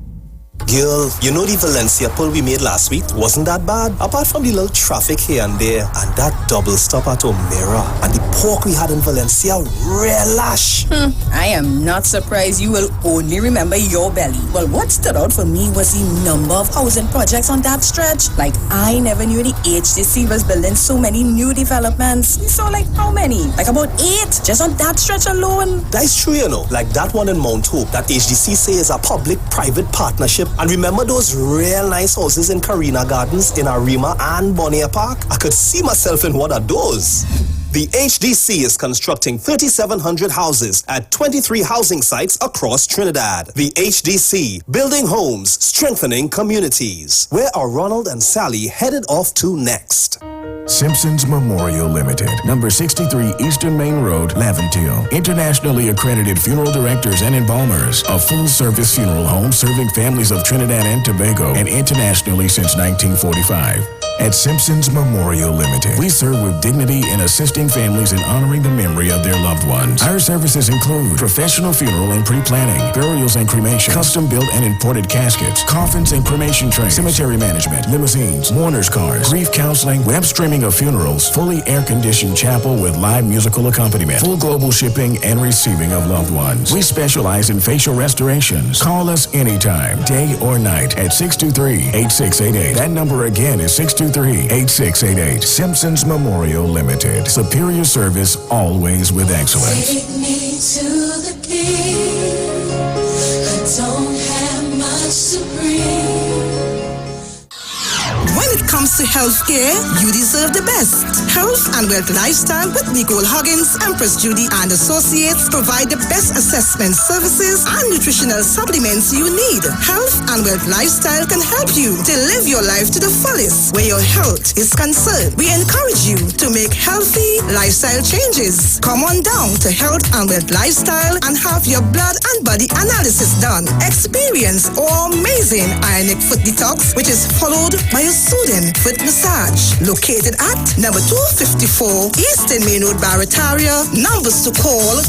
Girl, you know the Valencia pull we made last week wasn't that bad? Apart from the little traffic here and there, and that double stop at O'Meara, and the pork we had in Valencia, relish. I am not surprised you will only remember your belly. Well, what stood out for me was the number of housing projects on that stretch. Like, I never knew the HDC was building so many new developments. We saw like how many? Like about 8, just on that stretch alone. That's true, you know. Like that one in Mount Hope, that HDC say is a public-private partnership. And remember those real nice houses in Carina Gardens, in Arima and Bonnier Park? I could see myself in one of those. The HDC is constructing 3,700 houses at 23 housing sites across Trinidad. The HDC, building homes, strengthening communities. Where are Ronald and Sally headed off to next? Simpsons Memorial Limited, number 63 Eastern Main Road, Laventille. Internationally accredited funeral directors and embalmers. A full-service funeral home serving families of Trinidad and Tobago and internationally since 1945. At Simpson's Memorial Limited, we serve with dignity in assisting families in honoring the memory of their loved ones. Our services include professional funeral and pre-planning, burials and cremation, custom-built and imported caskets, coffins and cremation trays, cemetery management, limousines, mourners cars, grief counseling, web streaming of funerals, fully air-conditioned chapel with live musical accompaniment, full global shipping and receiving of loved ones. We specialize in facial restorations. Call us anytime, day or night, at 623-8688. That number again is 623-8688. Simpsons Memorial Limited. Superior service, always with excellence. Take me to the king. I don't have much to bring. When it comes to healthcare, you deserve the best. Health and Wealth Lifestyle with Nicole Huggins, Empress Judy and Associates provide the best assessment services and nutritional supplements you need. Health and Wealth Lifestyle can help you to live your life to the fullest where your health is concerned. We encourage you to make healthy lifestyle changes. Come on down to Health and Wealth Lifestyle and have your blood and body analysis done. Experience our amazing ionic foot detox, which is followed by a soothing foot massage. Located at number 254 Eastern Main Road, Barataria. Numbers to call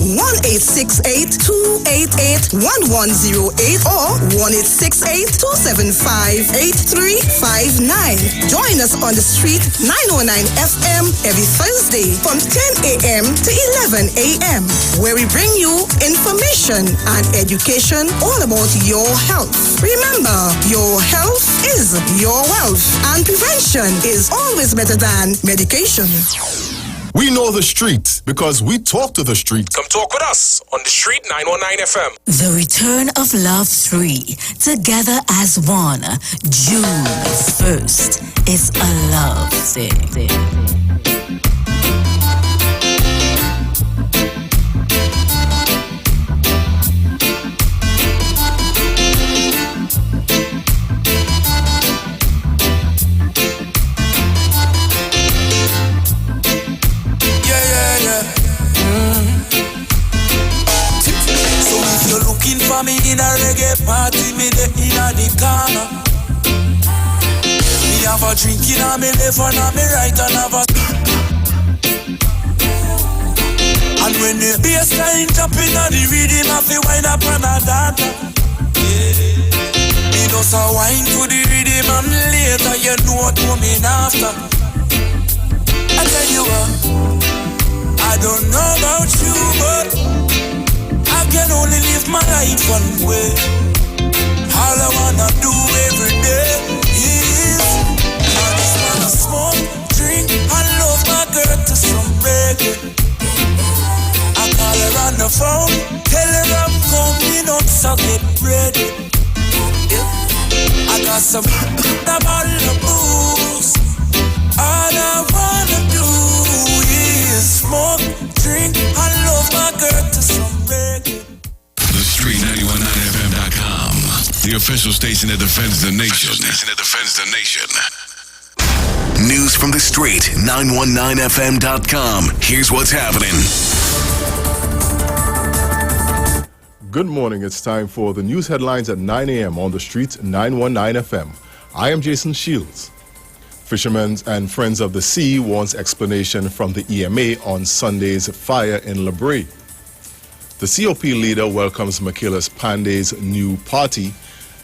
1-868-288-1108 or 1-868-275-8359. Join us on the street 909 FM every Thursday from 10 a.m. to 11 a.m. where we bring you information and education all about your health. Remember, your health is your wealth. And prevention is always better than medication. We know the street because we talk to the street. Come talk with us on the Street 919 FM. The return of Love 3, together as one. June 1st is a love thing. For me in a reggae party, me dey inna the corner. Me have a drink inna me left and on me right and have a. And when the bassline jump inna the rhythm, I feel wind up on a data. Yeah. Me just a wine to the rhythm and later you know what coming after. I tell you what, I don't know about you, but I can only live my life one way. All I wanna do every day is I just wanna smoke, drink, and love my girl to some reggae. I call her on the phone, tell her I'm coming up, so get ready. Yeah. I got some a bottle of booze. All I wanna do is smoke, drink, and love my girl to some reggae. Street919fm.com, the official station that defends the nation. News from the street, 919fm.com. Here's what's happening. Good morning. It's time for the news headlines at 9 a.m. on the street 919 FM. I am Jason Shields. Fishermen and Friends of the Sea wants explanation from the EMA on Sunday's fire in La Brea. The COP leader welcomes Michaelis Pandey's new party,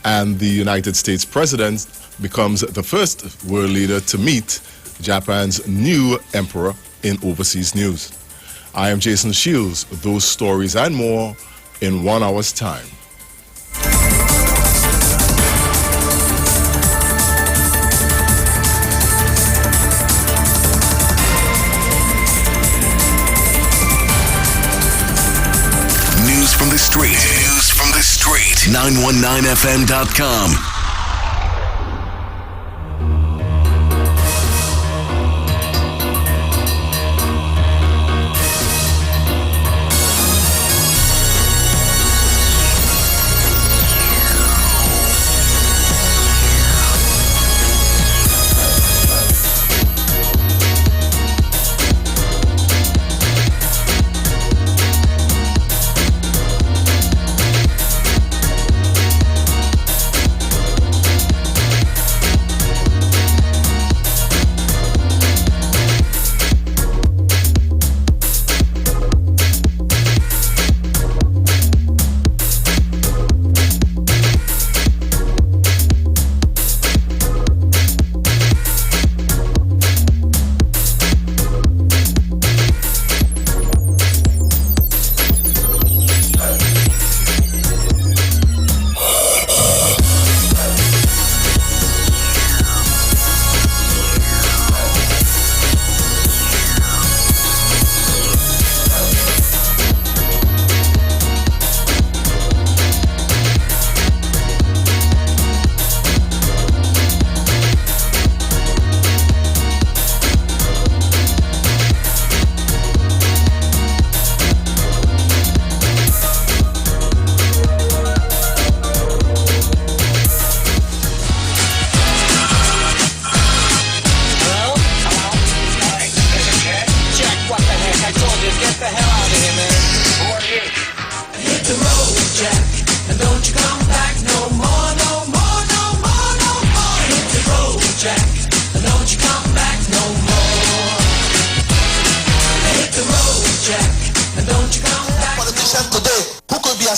and the United States president becomes the first world leader to meet Japan's new emperor in overseas news. I am Jason Shields. Those stories and more in 1 hour's time. News from the street. 919fm.com.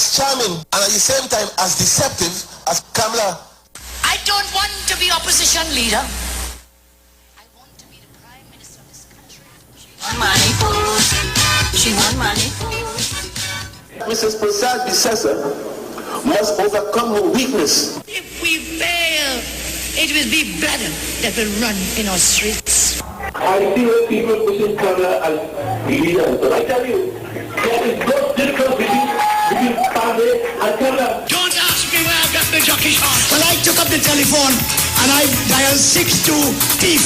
as charming and at the same time as deceptive as Kamala. I don't want to be opposition leader. She won money. Mrs. Prasad's successor must overcome her weakness. If we fail, it will be better that we run in our streets. I see people pushing Kamala as leader, but I tell you, there is no difference between Kamala and Kamala. Don't ask me where I got the jockey on. Well, I took up the telephone and I dialed 62 thief.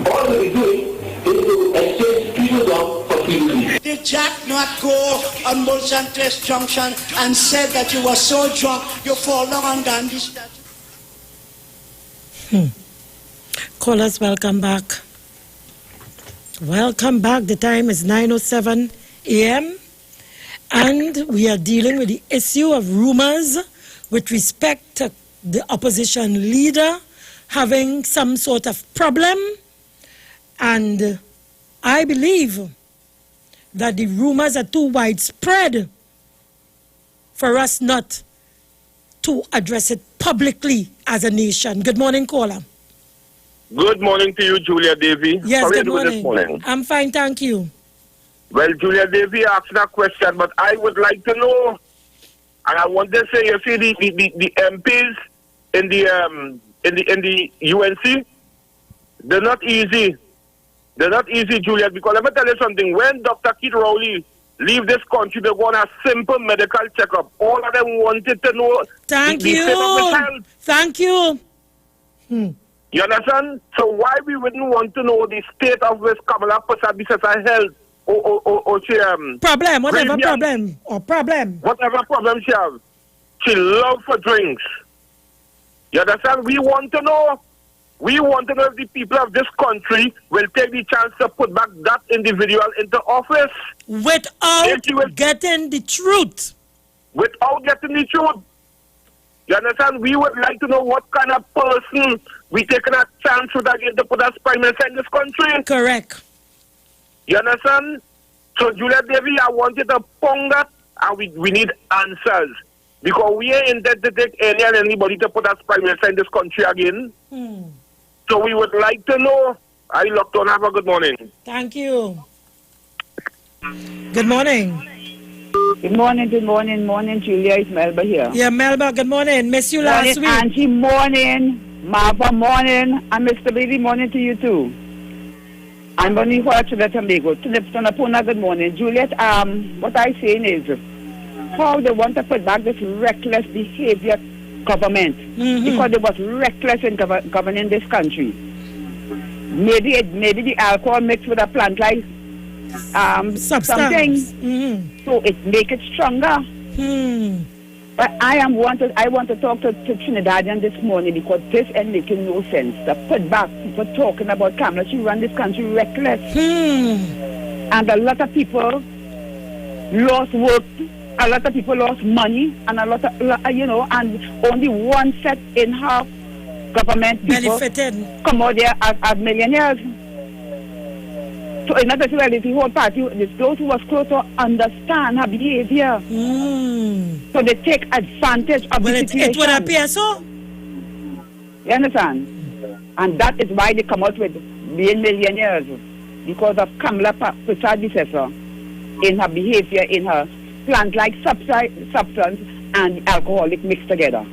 All we're doing is to exchange people down for people. Did Jack not go on Mulsantes Junction and said that you were so drunk you fall down on Gandhi statue? Callers, welcome back. Welcome back. The time is 9:07 a.m. and we are dealing with the issue of rumors with respect to the opposition leader having some sort of problem. And I believe that the rumors are too widespread for us not to address it publicly as a nation. Good morning, caller. Good morning to you, Julia Davy. Yes, How are you good doing morning. this morning? I'm fine, thank you. Well, Julia Davy asked a question, but I would like to know, and I want to say, you see, the MPs in the UNC, they're not easy. They're not easy, Juliet, because let me tell you something. When Dr. Keith Rowley leave this country, they want a simple medical checkup. All of them wanted to know Thank the state of his health. Thank you. You understand? So why we wouldn't want to know the state of West Kamala Persad health or she problem, whatever previous- problem or problem. Whatever problem she have. She love for drinks. You understand? We want to know. We want to know if the people of this country will take the chance to put back that individual into office. Without getting the truth. Without getting the truth. You understand? We would like to know what kind of person we taking a chance with again to put as prime minister in this country. Correct. You understand? So, Julia Davy, I want you to pong that, and we need answers. Because we ain't intended to take any and anybody to put as prime minister in this country again. So we would like to know. I locked on. Have a good morning. Thank you. Good morning. Good morning, Julia. It's Melba here. Yeah, Melba, good morning. Miss you last Morning, week. Auntie, morning. Marva, morning. And Mr. Baby, morning to you too. I'm Bonnie Huacha de Tobago. Tunapuna, good morning. Juliet, what I'm saying is, how they want to put back this reckless behavior government, because they was reckless in governing this country. Maybe the alcohol mixed with a plant like something, so it make it stronger. But I want to talk to Trinidadian this morning, because this ain't making no sense. To put back people talking about Kamala, she run this country reckless, and a lot of people lost work. A lot of people lost money, and a lot of, and only one set in her government people come out there as millionaires. So in other words, the whole party, those who was close to understand her behavior. So they take advantage of the situation. It would appear so. You understand? And that is why they come out with being millionaires, because of Kamala Persad in her behavior, in her plant-like substance and alcoholic mixed together.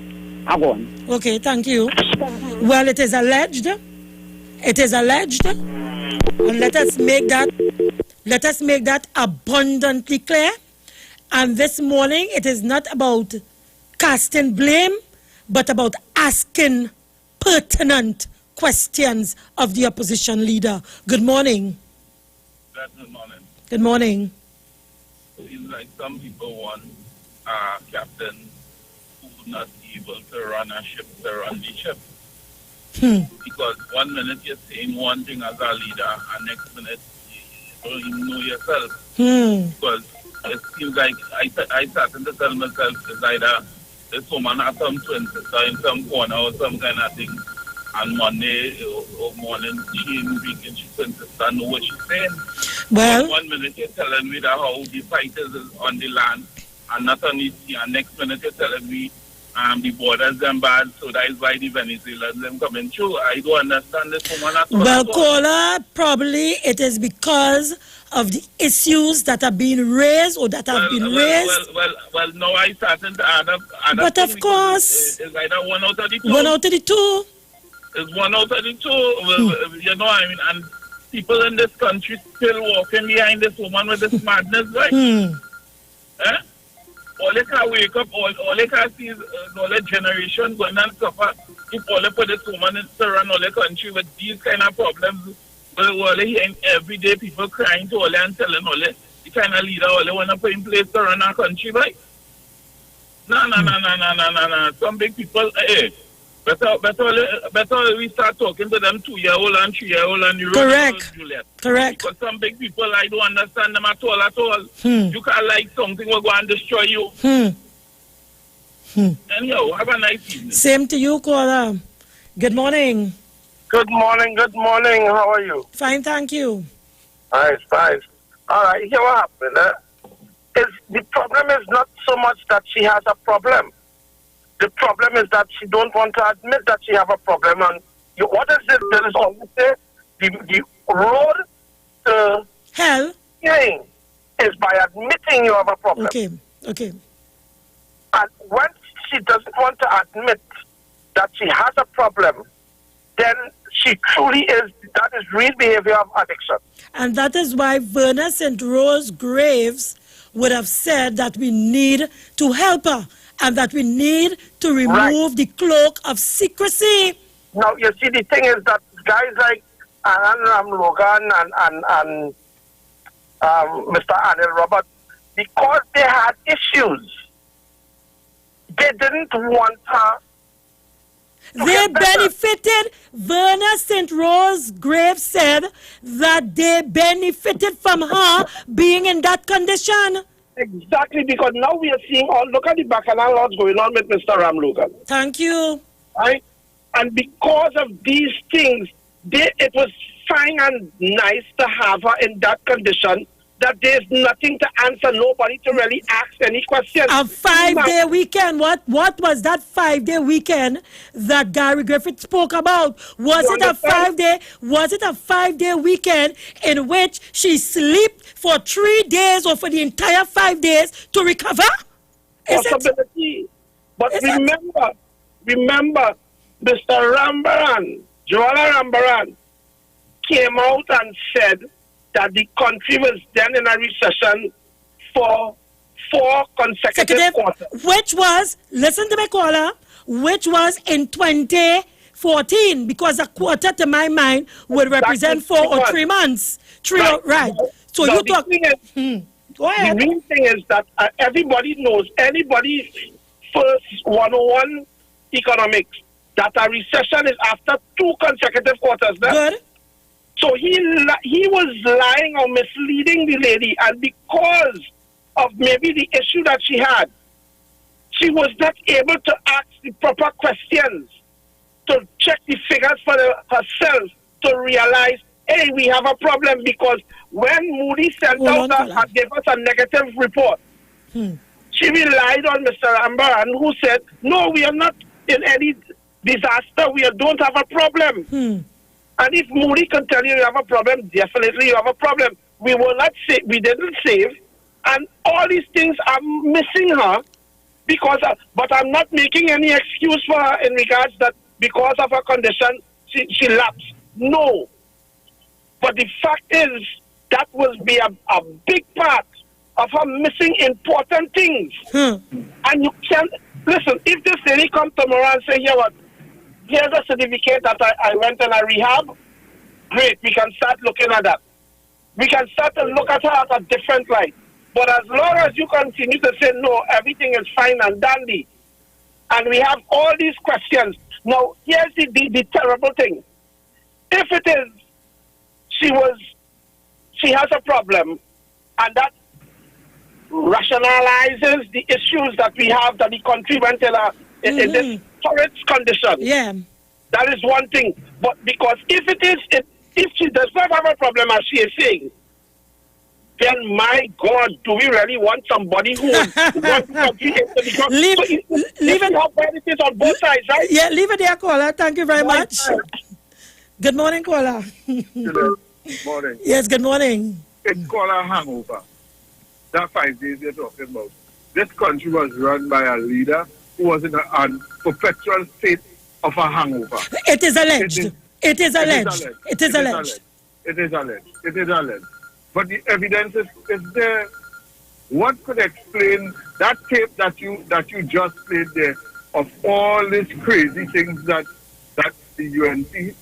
I go on. Okay, thank you. Well, it is alleged. It is alleged. And let us make that abundantly clear. And this morning, it is not about casting blame, but about asking pertinent questions of the opposition leader. Good morning. Good morning. Good morning. It's like some people want a captain who's not able to run a ship, to run the ship. Because 1 minute you're saying one thing as a leader, and next minute you don't even know yourself. Because it seems like I started to tell myself it's either this woman has some twin sister in some corner or some kind of thing. And Monday or morning she ain't drinking, she twin sister know what she's saying. Well, 1 minute you're telling me that how the fight is on the land, and not only see, and next minute you're telling me the borders them bad, so that is why the Venezuelans them coming through. I don't understand this woman at all. Well, Kola, probably it is because of the issues that are being raised or that have been raised. Well, now I started to add up. But of course, it's either 1 out of the 2. 1 out of the 2. It's 1 out of the 2. Well, you know, I mean, and people in this country still walking behind this woman with this madness, right? Eh? All they can wake up, all they can see is all the generation going and suffer. If all they put this woman in to run all the country with these kind of problems, well, all they hearing every day people crying to all they and telling all the kind of leader all they want to put in place to run our country, right? No. Some big people, better we start talking to them 2-year-old and 3-year-old and you Correct. Because some big people, I don't understand them at all. You can't like something will go and destroy you. Anyhow, have a nice evening. Same to you, Kola. Good morning. Good morning. How are you? Fine, thank you. Nice. All right, here what happened. The problem is not so much that she has a problem. The problem is that she don't want to admit that she have a problem. And what is it? There is always the road to hell healing is by admitting you have a problem. Okay. And when she doesn't want to admit that she has a problem, then she truly is, that is real behavior of addiction. And that is why Verna St. Rose Graves would have said that we need to help her and that we need to remove the cloak of secrecy. Now, you see, the thing is that guys like Ram Logan and Mr. Anil Robert, because they had issues, they didn't want her. They benefited. Verna St. Rose Graves said that they benefited from her being in that condition. Exactly, because now we are seeing look at the bacchanal laws going on with Mr. Ram Logan. Thank you. Right? And because of these things, it was fine and nice to have her in that condition, that there's nothing to answer, nobody to really ask any questions. A 5-day weekend. What was that 5-day weekend that Gary Griffith spoke about? Was it a 5-day weekend in which she slept for 3 days or for the entire 5 days to recover? Possibility. But remember, Mr. Rambaran, Joala Rambaran, came out and said that the country was then in a recession for 4 consecutive quarters. Which was, listen to me, caller, which was in 2014, because a quarter, to my mind, would represent 4 or 3 months. Right. So you talk. Go ahead. The real thing is that everybody knows, anybody first 101 economics, that a recession is after 2 consecutive quarters. Good. So he was lying or misleading the lady, and because of maybe the issue that she had, she was not able to ask the proper questions, to check the figures for herself, to realize, hey, we have a problem, because when Moody sent out and gave us a negative report, she relied on Mr. Rambaran, who said, no, we are not in any disaster, we don't have a problem. And if Moody can tell you have a problem, definitely you have a problem. We didn't save, and all these things are missing her because. But I'm not making any excuse for her in regards that because of her condition she lapsed. No, but the fact is that will be a big part of her missing important things. And you can listen. If this lady come tomorrow and say, "Here, what? Here's a certificate that I went in a rehab," great, we can start looking at that. We can start to look at her at a different light. But as long as you continue to say, no, everything is fine and dandy, and we have all these questions. Now, here's the terrible thing. If it is, she has a problem, and that rationalizes the issues that we have, that the country went in this torrid condition. Yeah. That is one thing. But because if she does not have a problem, as she is saying, then my God, do we really want somebody who wants to compete into the country? Leave it. How bad it is on both sides, right? Yeah, leave it there, caller. Thank you very much. Good morning, caller. Good morning. Yes, good morning. It's called a hangover. That 5 days you're talking about. This country was run by a leader who was in a perpetual state of a hangover. It is alleged. It is alleged. It is alleged. It is alleged. It is alleged. But the evidence is there. What could explain that tape that you just played there of all these crazy things that the UNC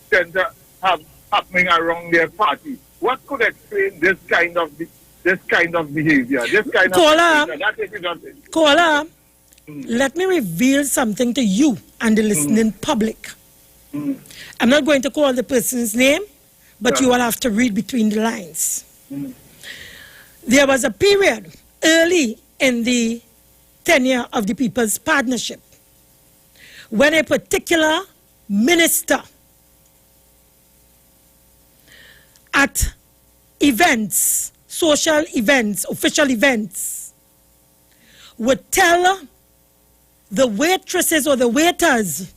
tend to have happening around their party? What could explain this kind of behavior? This kind Caller, of behavior? That is it. Caller, let me reveal something to you and the listening public. I'm not going to call the person's name, but you will have to read between the lines. There was a period early in the tenure of the People's Partnership when a particular minister at events, social events, official events, would tell the waitresses or the waiters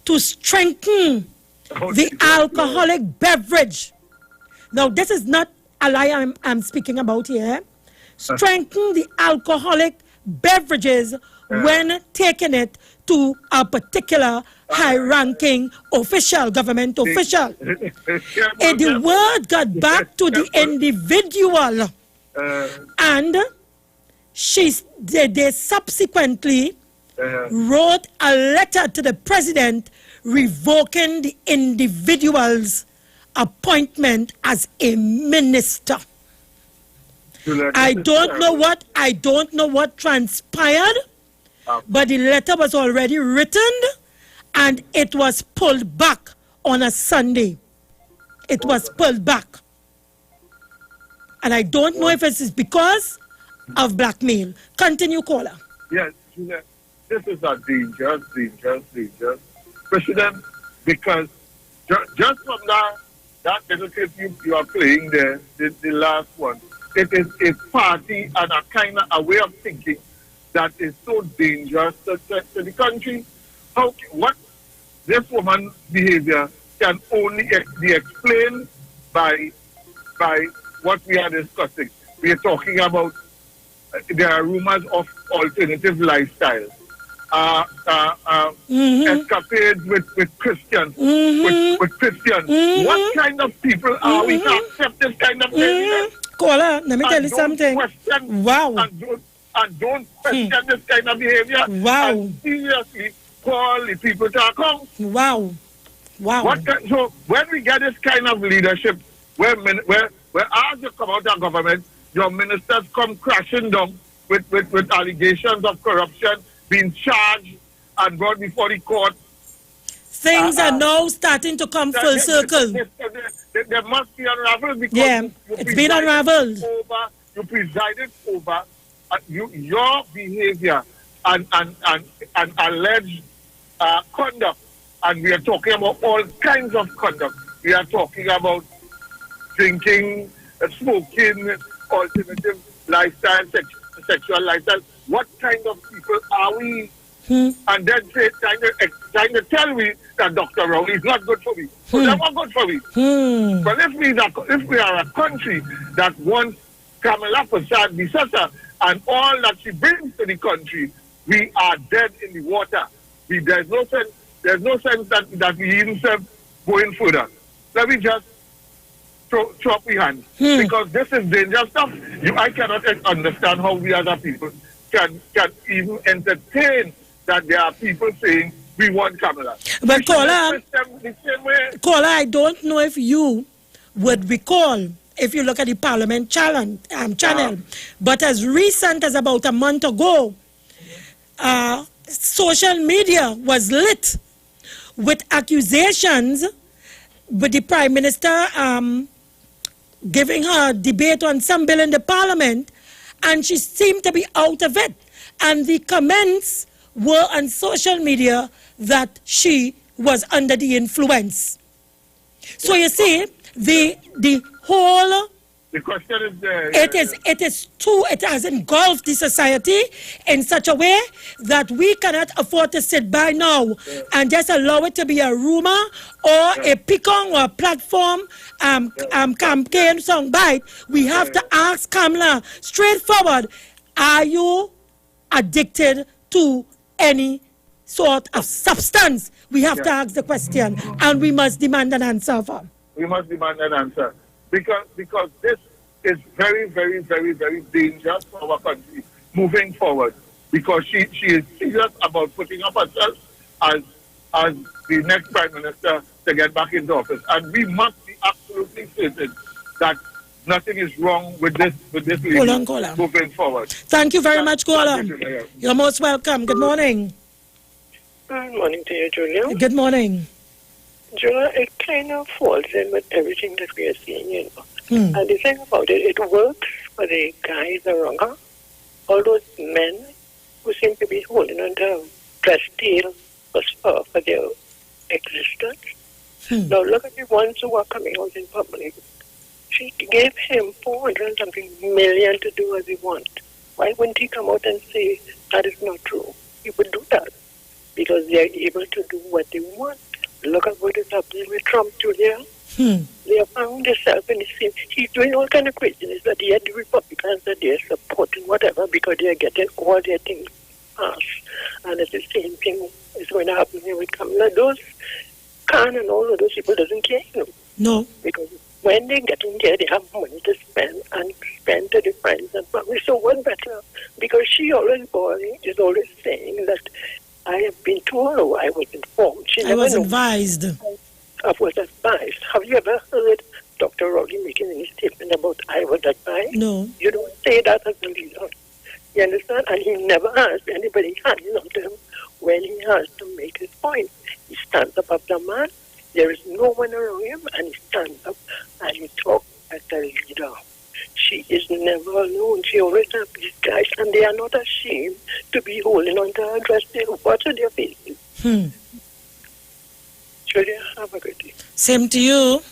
to strengthen the alcoholic beverage. Now, this is not a lie I'm speaking about here. Strengthen the alcoholic beverages when taking it to a particular high-ranking official, government official. And the word got back to the individual, and they subsequently wrote a letter to the president revoking the individual's appointment as a minister. I don't know what transpired, but the letter was already written and it was pulled back on a Sunday. It was pulled back. And I don't know if it is because of blackmail. Continue, caller. Yes, this is a dangerous precedent, because just from that little clip you are playing there, the last one, it is a party and a way of thinking that is so dangerous to the country. What this woman's behavior can only be explained by what we are discussing. We are talking about there are rumors of alternative lifestyles, escapades with Christians, with Christians. What kind of people are we to accept this kind of behavior? Caller, let me tell you something. Wow. And don't question this kind of behavior. Wow. And seriously call the people to account. Wow. So when we get this kind of leadership, where as you come out of government, your ministers come crashing down with allegations of corruption, being charged and brought before the court. Things are now starting to come full circle. There must be unraveled, because it's been unraveled. You presided over your behavior and alleged conduct, and we are talking about all kinds of conduct. We are talking about drinking, smoking, alternative lifestyle, sexual lifestyle. What kind of people are we? And then trying to tell me that Dr. Rowley is not good for me. Never good for me. But if we are a country that wants Kamala Persad-Bissessar and all that she brings to the country, we are dead in the water. There's no sense that we even serve going further. Let me just throw up my hands, because this is dangerous stuff. I cannot understand how we as a people can even entertain that there are people saying we want Kamala. But caller, I don't know if you would recall, if you look at the Parliament channel, but as recent as about a month ago, social media was lit with accusations with the Prime Minister giving her debate on some bill in the Parliament, and she seemed to be out of it. And the comments were on social media that she was under the influence. So you see, the whole The question is it has engulfed the society in such a way that we cannot afford to sit by now and just allow it to be a rumor or a pick-on or a platform campaign soundbite. We have to ask Kamala straightforward, are you addicted to any sort of substance? We have to ask the question, and we must demand an answer for. We must demand an answer. Because this is very, very, very, very dangerous for our country moving forward. Because she is serious about putting up herself as the next Prime Minister to get back into office. And we must be absolutely certain that nothing is wrong with this lady moving forward. Thank you very much, Kola. You're most welcome. Good morning. Good morning to you, Julia. Good morning. Julia, it kind of falls in with everything that we are seeing, you know. And the thing about it, it works for the guys around her. All those men who seem to be holding on to dress tail for their existence. Now look at the ones who are coming out in public. She gave him $400-something million to do as he wants. Why wouldn't he come out and say that is not true? He would do that because they are able to do what they want. Look at what is happening with Trump, Julia. They have found themselves in the same. He's doing all kind of craziness that yet the Republicans that they're supporting whatever because they're getting all their things passed. And it's the same thing is going to happen here with Kamala. Those Khan and all of those people doesn't care, you know. No. Because when they get in there, they have money to spend and spend to the friends and family. So what better? Because she always, boy, is always saying that I have been told or I was informed. I was advised. I was advised. Have you ever heard Dr. Rowley making any statement about I was advised? No. You don't say that as a leader. You understand? And he never asked anybody hanging on to him when he has to make his point. He stands up as a man. There is no one around him, and he stands up and he talks as a leader. She is never alone. She always has these guys, and they are not ashamed to be holding on to her dress. They watch on their faces. Julia, have a good day. Same to you.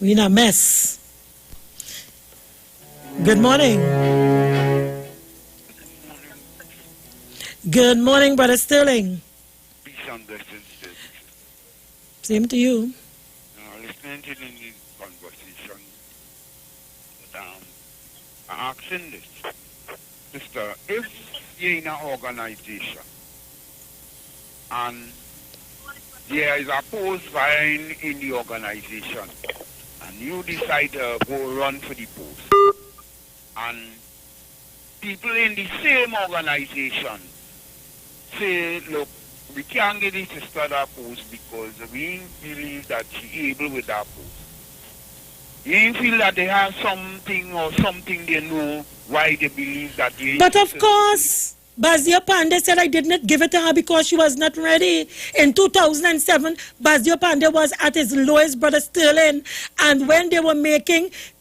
We in a mess. Good morning. Good morning, Brother Sterling. Peace and blessings. Same to you. Listening to the conversation, but I'm asking this. Sister, if you're in an organization and there is a post vying in the organization and you decide to go run for the post and people in the same organization say, look, we can't get this sister that post because we believe that she able with that post. You feel that they have something or something they know why they believe that they... But of course, Bazia Pandey said I did not give it to her because she was not ready. In 2007, Bazia Pandey was at his lowest, Brother Sterling. And when they were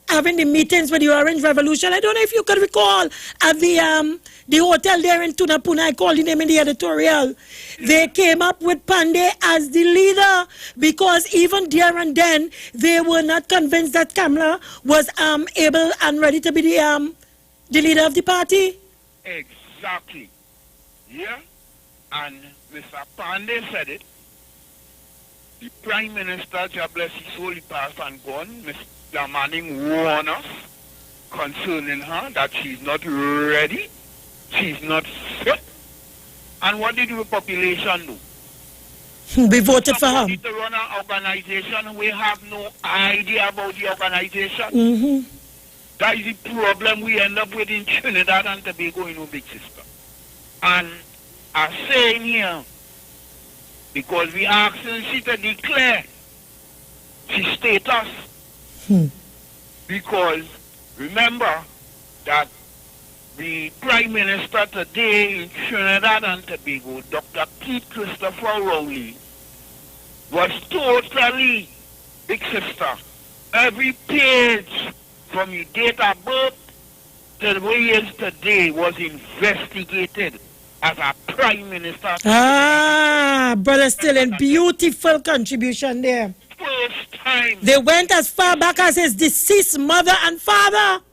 having the meetings with the Orange Revolution, I don't know if you could recall, at the hotel there in Tunapuna, I called the name in the editorial. They came up with Pandey as the leader because even there and then, they were not convinced that Kamala was able and ready to be the leader of the party. Exactly. Yeah. And Mr. Pandey said it. The Prime Minister, God bless his soul, he passed and gone. Mr. Manning warned us concerning her that she's not ready, she's not fit. And what did the population do? We voted for her. To run an organization, we have no idea about the organization. That is the problem we end up with in Trinidad and Tobago, you know, big sister. And I'm saying here, because we asking she to declare she status. Because remember that the Prime Minister today in Trinidad and Tobago, Dr. Keith Christopher Rowley, was totally, big sister, every page from your date of birth to the way he is today was investigated as a Prime Minister. Brother Sterling, beautiful contribution there. waste time. They went as far back as his deceased mother and father.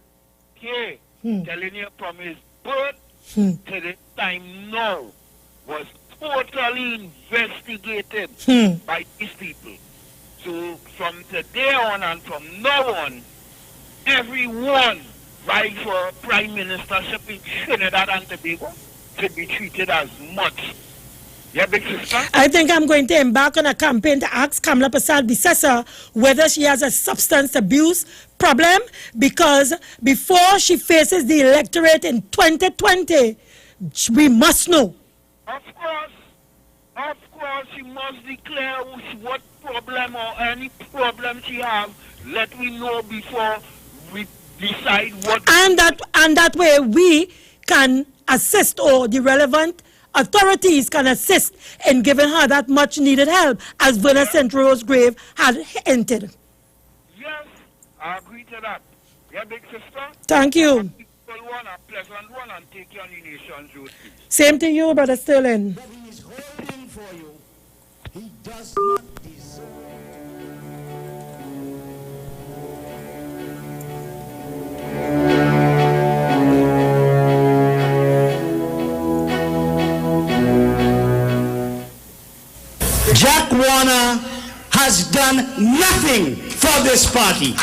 Okay, telling you from his birth to this time now was totally investigated by these people. So from today on and from now on, everyone vying for prime ministership in Trinidad and Tobago should be treated as much. Yeah, big sister? I think I'm going to embark on a campaign to ask Kamla Prasad Bissessa whether she has a substance abuse problem, because before she faces the electorate in 2020, we must know. Of course, she must declare what problem or any problem she have. Let me know before we decide what. And that way we can assist, or the relevant authorities can assist in giving her that much needed help, as Verna St. Rose Grave had hinted. Yes, I agree to that. Yeah, big sister? Thank you. One, a pleasant one, and take your nation's road, please. Same to you, Brother Sterling. He is holding for you. He does not deserve. Jack Warner has done nothing for this party.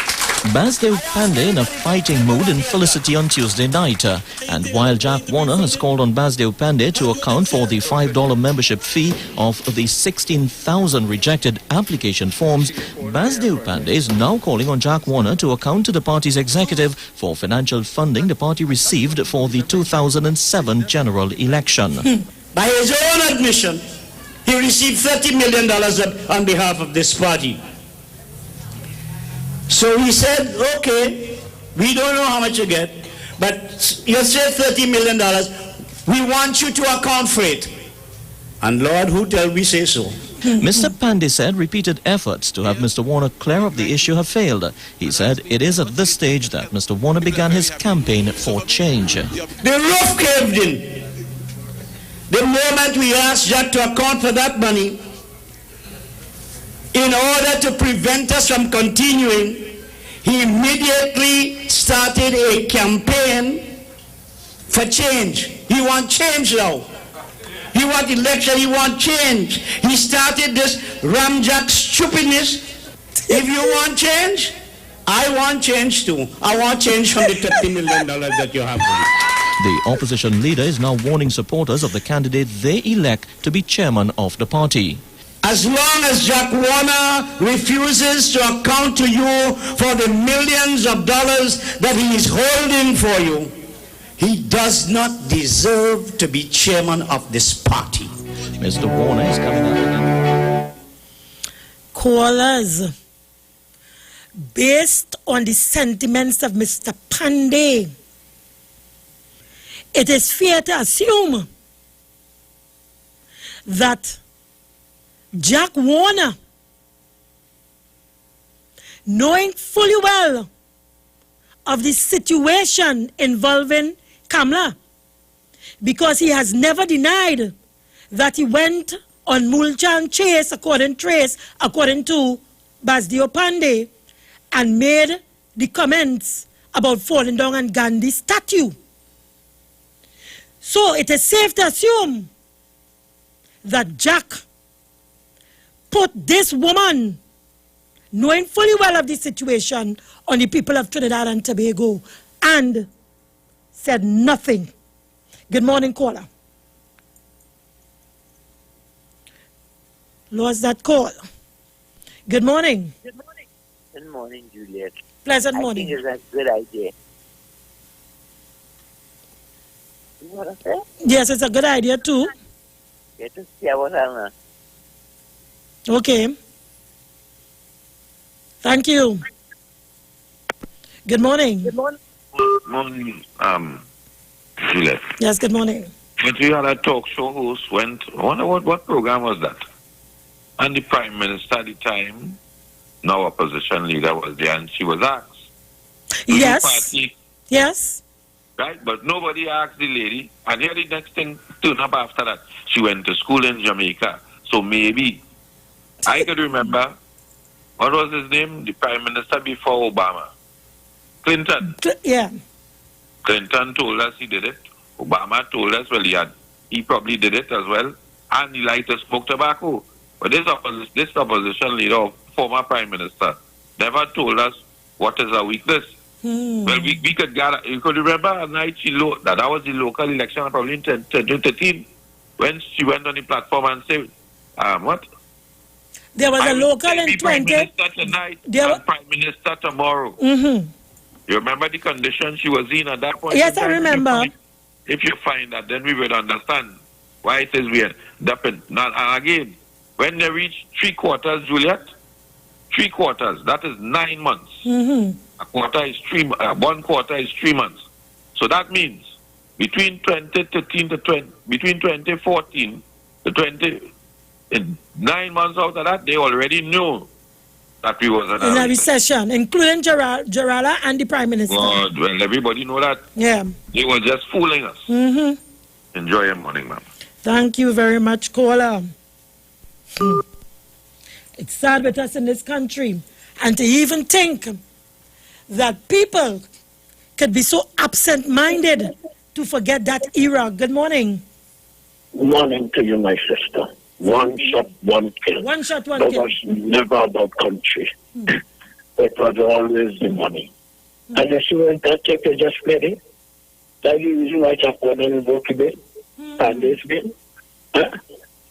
Basdev Pandey in a fighting mood in Felicity on Tuesday night. And while Jack Warner has called on Basdev Pandey to account for the $5 membership fee of the 16,000 rejected application forms, Basdev Pandey is now calling on Jack Warner to account to the party's executive for financial funding the party received for the 2007 general election. By his own admission, he received $30 million on behalf of this party. So he said, okay, we don't know how much you get, but you said $30 million. We want you to account for it. And Lord, who tell we say so? Mr. Pandey said repeated efforts to have Mr. Warner clear up the issue have failed. He said it is at this stage that Mr. Warner began his campaign for change. The roof caved in. The moment we asked Jack to account for that money, in order to prevent us from continuing, he immediately started a campaign for change. He wants change now. He wants election, he wants change. He started this ramjack stupidness. If you want change, I want change too. I want change from the $30 million that you have. The opposition leader is now warning supporters of the candidate they elect to be chairman of the party. As long as Jack Warner refuses to account to you for the millions of dollars that he is holding for you, he does not deserve to be chairman of this party. Mr. Warner is coming up again. Callers, based on the sentiments of Mr. Pandey, it is fair to assume that Jack Warner, knowing fully well of the situation involving Kamla, because he has never denied that he went on Mulchan Chase, according to Basdev Pandey, and made the comments about falling down on Gandhi's statue. So it is safe to assume that Jack put this woman, knowing fully well of the situation, on the people of Trinidad and Tobago and said nothing. Good morning, caller. Lost that call. Good morning. Good morning. Good morning, Juliet. Pleasant morning. I think it's a good idea. You want to say? Yes, it's a good idea too. Get to see what I know. Okay. Thank you. Good morning. Good morning. Good morning, Juliet. Yes, good morning. But we had a talk show host went, I wonder what program was that? And the Prime Minister at the time, now opposition leader, was there and she was asked. Yes. Party, yes. right? But nobody asked the lady. And here the next thing turned up after that. She went to school in Jamaica. So maybe I could remember what was his name? The Prime Minister before Obama. Clinton. Yeah. Clinton told us he did it. Obama told us, well, he probably did it as well. And he liked to smoke tobacco. But this opposition leader, former Prime Minister, never told us what is our weakness. Well, we could gather. You could remember a night that was the local election, probably in 2013, when she went on the platform and said, what? There was a local in 20. Prime Minister tonight and Prime Minister tomorrow. Mm-hmm. You remember the condition she was in at that point? Yes, I remember. If you find that, then we would understand why it is weird. Now, and again, when they reach 3 quarters, Juliet, 3 quarters, that is 9 months. Mm-hmm. A quarter is 1 quarter is 3 months. So that means between 2013 to between 2014 to 9 months out of that, they already knew that we was in a recession, including Gerala and the Prime Minister. God, well, everybody know that. Yeah. They were just fooling us. Mm-hmm. Enjoy your morning, ma'am. Thank you very much, caller. It's sad with us in this country. And to even think that people could be so absent-minded to forget that era. Good morning. Good morning to you, my sister. One shot, one kill. One shot, one kill. kill. It was never about country. It was always the money. And if you went to take you just get it. That's the reason why I put in the book bill. And this bill.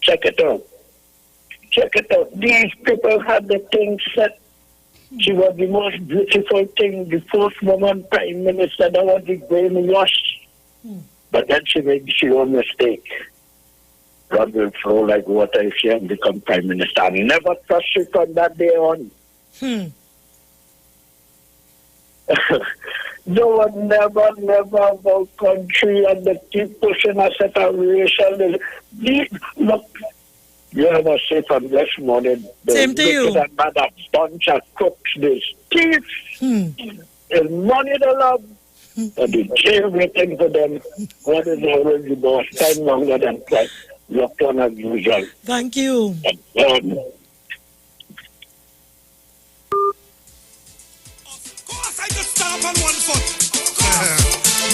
Check it out. Check it out. These people had the thing set. She was the most beautiful thing, the first woman prime minister. That was the brainwash. But then she made her own mistake. God will flow like water if she had become prime minister. I never trust her from that day on. No one never about country and they keep pushing us at a racial. Look, you ever say from this morning, same to you. And bad a bunch of crooks, this thieves. Is money the love? And the jail waiting for them. What is already boss? Time longer than twice. Look on as usual. Thank you. I just stop on one foot.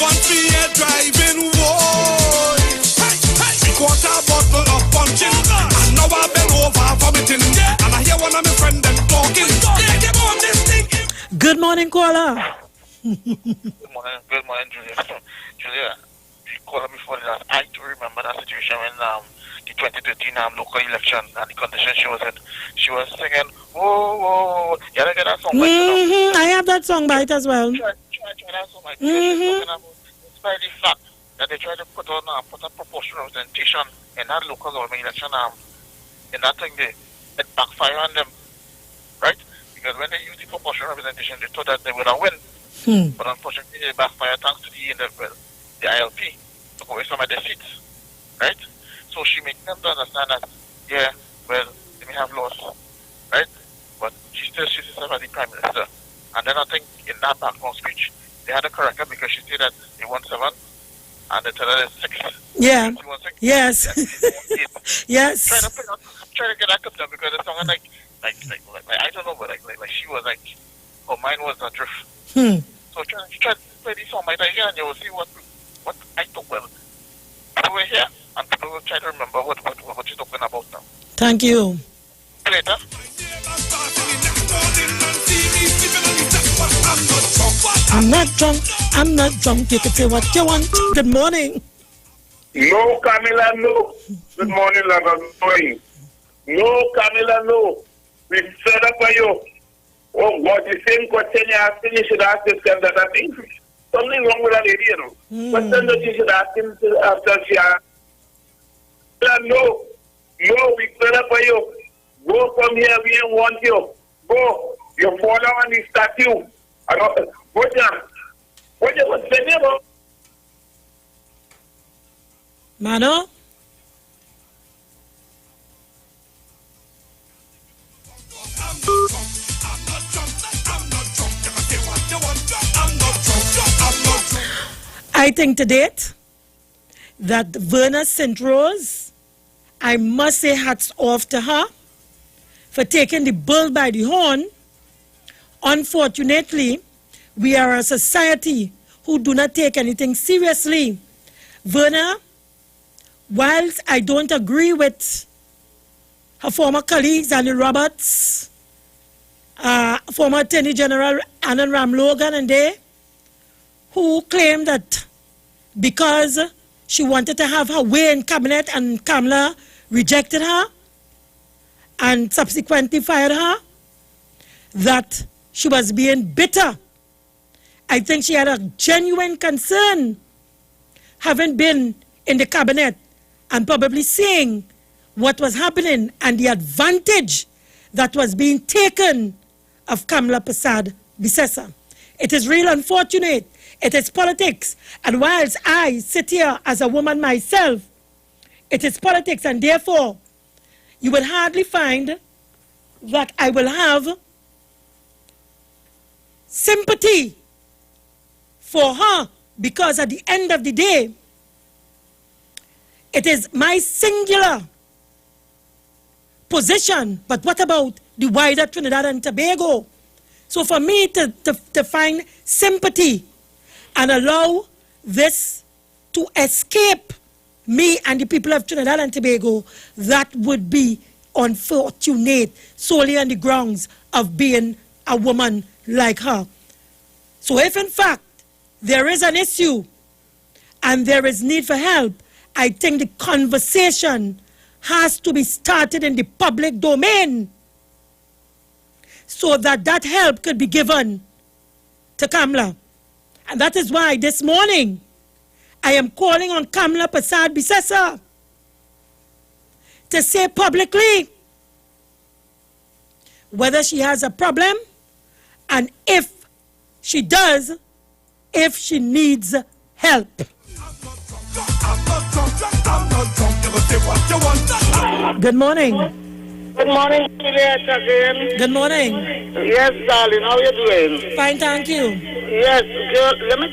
One beer driving boy. Hey, quarter bottle of punching. And now I've been over vomiting. And I hear one of my friends them talking. Good morning, caller. Good morning, Julia. Julia, you called me before that. I do remember that situation when the 2013 local election and the condition she was in. She was singing, whoa, whoa. You ever get that song? I have that song by it as well. Try that song. Despite the fact that they tried to put a proportional representation in that local government election, in that thing, it backfired on them, right? Because when they used the proportional representation, they thought that they would have win. But unfortunately, they backfired thanks to the ILP took away some of their seats, right? So she made them to understand that, yeah, well, they may have lost, right? But she still sees herself as the Prime Minister. And then I think in that background speech, they had to correct her because she said that they won 7 and they told her it's 6. Yeah. She won 6. Yes. Yes. Try to get that up there because it's something like I don't know, but like she was like, her mind was adrift. So try to play this song like that again and you will see what I took well. People were here and people will try to remember what you're talking about now. Thank you. Later. I'm not drunk. You can say what you want. Good morning. No, Camila, no. Good morning, love. Good morning. No, Camila, no. We set up for you. Oh, God, the same question you asked him, you should ask this kind of thing. Something wrong with that lady, you know. But then you should ask him after she asked. No, we set up for you. Go from here, we don't want you. Go. You fall down on the statue. What you was saying about? Mano? I think to date that Verna St. Rose, I must say hats off to her for taking the bull by the horn. Unfortunately, we are a society who do not take anything seriously. Verna, whilst I don't agree with her former colleagues, Annie Roberts, former Attorney General Annan Ram Logan and they, who claimed that because she wanted to have her way in cabinet and Kamala rejected her and subsequently fired her, that she was being bitter. I think she had a genuine concern, having been in the cabinet and probably seeing what was happening and the advantage that was being taken of Kamala Persad Bissessar. It is real unfortunate. It is politics. And whilst I sit here as a woman myself, it is politics, and therefore you will hardly find that I will have sympathy for her, because at the end of the day, it is my singular position. But what about the wider Trinidad and Tobago? So for me to find sympathy and allow this to escape me and the people of Trinidad and Tobago, that would be unfortunate, solely on the grounds of being a woman like her. So if in fact there is an issue and there is need for help, I think the conversation has to be started in the public domain so that that help could be given to Kamala. And that is why this morning I am calling on Kamala Persad Bissessar to say publicly whether she has a problem, and if she does, if she needs help. Good morning. Good morning, Juliet again. Good morning. Yes, darling. How are you doing? Fine, thank you. Yes, girl, let me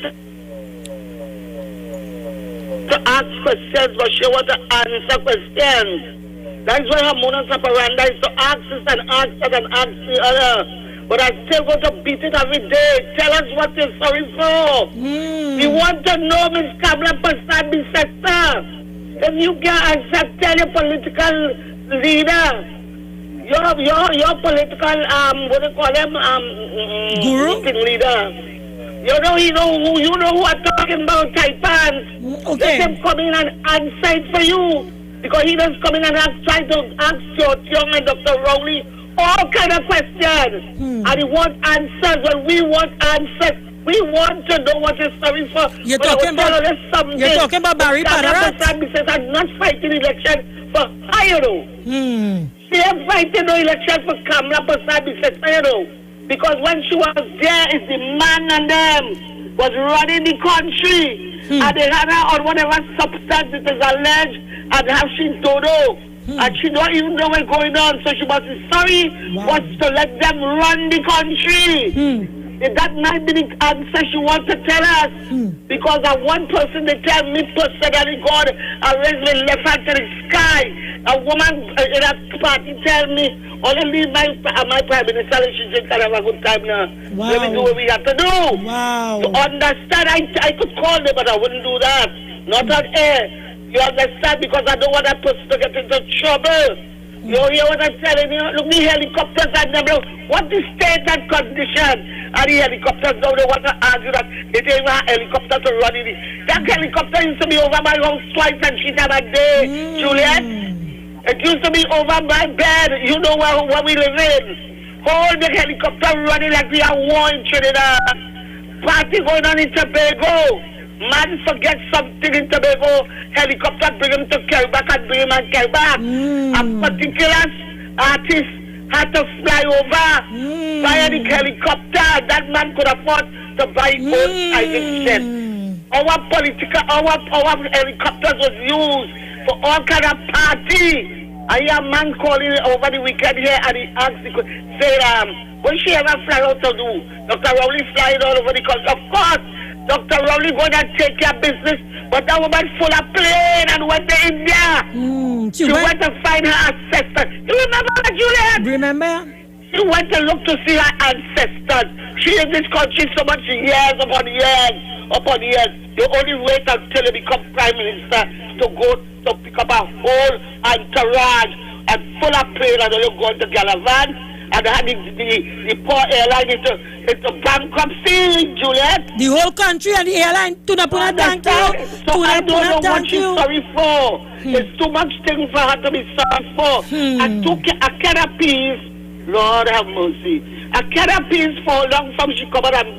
to ask questions, but she want to answer questions. That's why her modus operandi is to ask this and ask that and ask the other. But I still want to beat it every day. Tell us what you're sorry for. We want to know, Ms. Kamala Persad Bissessar. If you can't answer, tell your political leader. Your political, what do you call him? Guru? Meeting leader. You know who I'm talking about, Taipans. Okay. Let him come in and answer it for you. Because he does come in and try to ask Young and Dr. Rowley all kind of questions. And he want answers. When we want answers, we want to know what you're sorry for. You're talking about Barry Padarat? I'm not fighting election for her, She ain't fighting no election for Kamala Persad Bissessar, because when she was there, it's the man and them was running the country, and they had her on whatever substance it is alleged, and have she dodo. And she don't even know what's going on, so she must be sorry was to let them run the country. If that might be the answer she wants to tell us, because at one person they tell me personally, God, I raise my left hand to the sky. A woman in a party tell me, only leave my prime minister and she just have a good time now. Let me do what we have to do. To understand, I could call them, but I wouldn't do that. Not on air. You understand? Because I don't want that person to get into trouble. You hear what I'm telling you? Look, the helicopters and them, what the state and condition? And the helicopters now, they want to argue that it ain't even a helicopter to run in it. That helicopter used to be over my house twice and shit a day, Juliet. It used to be over my bed. You know where we live in. Hold the helicopter running like we are war in Trinidad. Party going on in Tobago. Man forget something in Tobago, helicopter bring him to Kelback and bring him and Kelback. A particular artist had to fly over, buy the helicopter. That man could afford to buy both private jets. Our helicopters was used for all kind of party. I hear a man calling over the weekend here and he asked, what she ever fly out to do? Dr. Rowley flying all over the country. Of course. Dr. Rowley going to take care of business, but that woman full of plane and went to India. She went to find her ancestor. You remember that, Juliet? Remember? She went to look to see her ancestors. She in this country so much years upon years upon years. You only wait until you become prime minister to go to pick up a whole entourage and full of pain, and then you go to Galavan and had the poor airline into bankruptcy, Juliet. The whole country and the airline, Tunapuna, thank you. So I don't know what she's sorry for. There's too much things for her to be sorry for. And took a canapes, Lord have mercy. A canapes for long from she come out and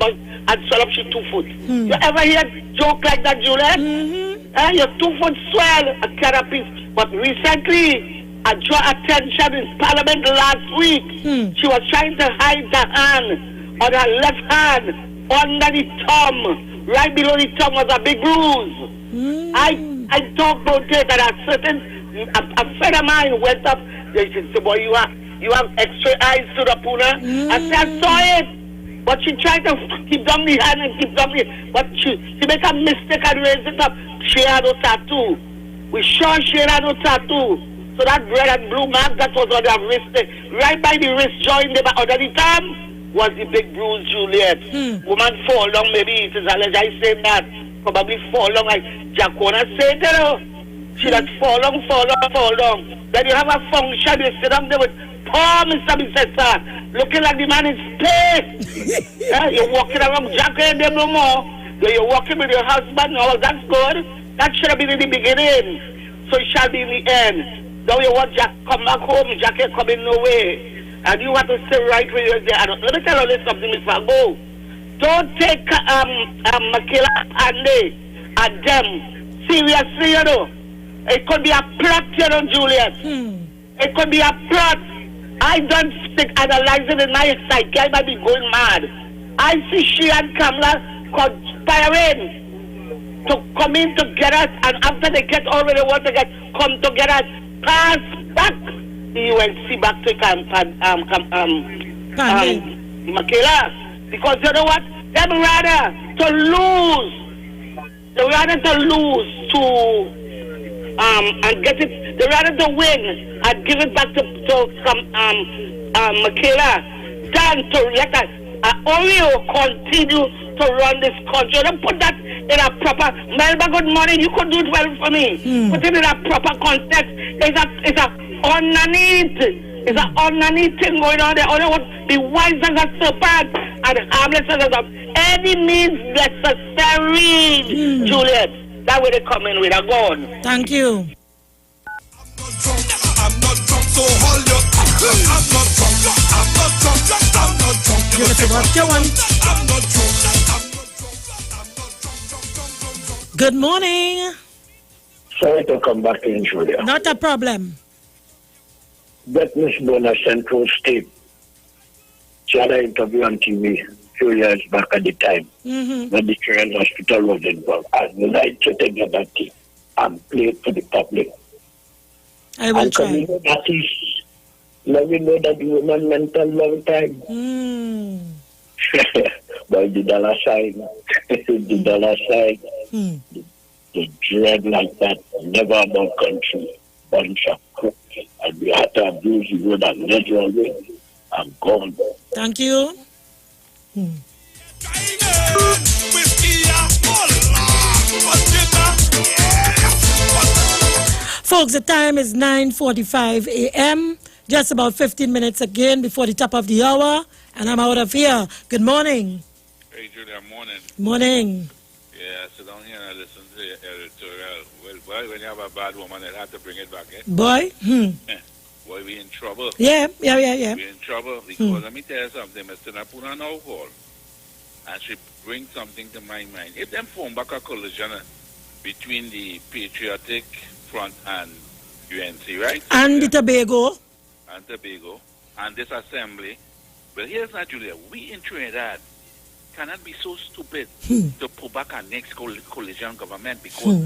swell up she 2 foot. You ever hear a joke like that, Juliet? Your 2 foot swell, a canapes. But recently, I draw attention in Parliament last week. She was trying to hide her hand on her left hand under the thumb. Right below the thumb was a big bruise. I talked about it, and a friend of mine went up. They said, "Boy, you have X-ray eyes to the Puna." I said, "I saw it." But she tried to keep down the hand and keep down the... But she made a mistake and raised it up. She had no tattoo. We sure she had no tattoo. So that red and blue mark that was on her wrist, right by the wrist joint under the thumb, was the big bruise, Juliet. Woman fall down, maybe it is alleged I say that. Probably fall down like Jacona said, you know. She that fall down. Then you have a function, you sit down there with poor Mr. Bissessa, looking like the man in space. You're walking around Jacko and them no more. You're walking with your husband, oh, that's good. That should have been in the beginning. So it shall be in the end. Now you want Jack come back home, Jack ain't coming no way. And you want to stay right where you're there. Let me tell you something before I go. Don't take Makila Pandey and them seriously, you know. It could be a plot, you know, Juliet. It could be a plot. I don't think analyzing in my psyche. I might be going mad. I see she and Kamala conspiring to come in together, and after they get all where they want to get, come together, pass back the UNC back to Makela. Because you know what? Them rather to lose. They rather to lose to and get it. They rather to win and give it back to Makela than to let Oreo continue to run this country. Don't put that in a proper... Melba, good morning. You could do it well for me. Put it in a proper context. It's a underneath. It's an underneath thing going on there. Only want be wise as a serpent and harmless as a... Any means necessary, Juliet. That way they come in with a gun. Thank you. I'm not drunk, so hold your... I'm not drunk. I'm not drunk. I'm not drunk. Give it to what you want. I'm not drunk. Good morning. Sorry to come back in, Julia. Not a problem. That Miss Bona Central State. She had an interview on TV a few years back at the time when the Children's Hospital was involved. I would like to take that thing and play it for the public. I will try. And that is, let me know that the woman meant a long time. By the dollar sign, the dollar sign, the dread like that, never about country, bunch of crooks, and we had to abuse the word and let you away. I'm gone. Thank you. Folks, the time is 9:45 a.m. Just about 15 minutes again before the top of the hour, and I'm out of here. Good morning. Hey, Julia, morning. Morning. Yeah, sit down here and listen to your editorial. Well, boy, when you have a bad woman, they'll have to bring it back, eh? Boy? Boy, we in trouble. Yeah. We in trouble because let me tell you something, Mr. Napuna now call, and she brings something to my mind. If them form back a collision between the Patriotic Front and UNC, right? And the Tobago. And Tobago, and this assembly. But here's not, Julia, we in Trinidad cannot be so stupid to put back our next coalition government because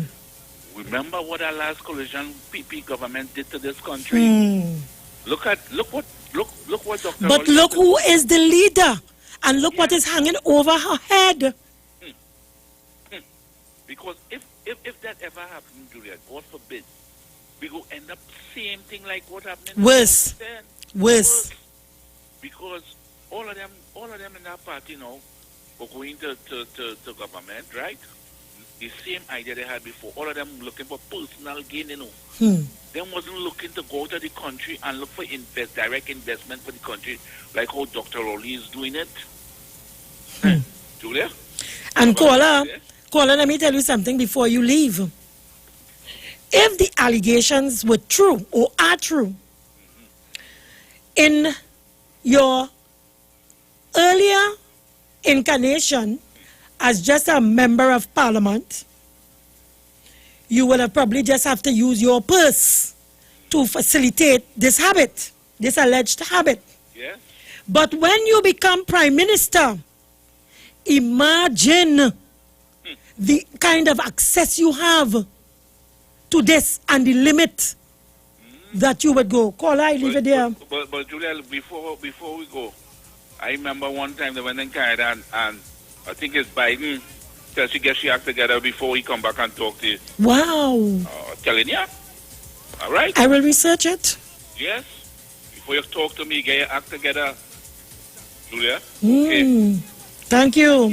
remember what our last coalition PP government did to this country? Look what Dr. But look who is the leader, and look what is hanging over her head. Because if that ever happened, Julia, God forbid, we go end up same thing like what happened in Worse. Worse. Because all of them in that party now were going to government, right? The same idea they had before. All of them looking for personal gain, you know. Them wasn't looking to go to the country and look for direct investment for the country, like how Dr. Rowley is doing it. Julia? And Kola, let me tell you something before you leave. If the allegations were true or are true, in your earlier incarnation as just a member of parliament, you would have probably just have to use your purse to facilitate this habit, this alleged habit. Yes. But when you become prime minister, imagine the kind of access you have to this and the limit that you would go. Call, I leave it there. But Julia, before we go, I remember one time they went in Canada and I think it's Biden tell she get she act together before he come back and talk to you. Wow. Telling you. All right. I will research it. Yes. Before you talk to me, get your act together, Julia. Okay. Thank you. I'm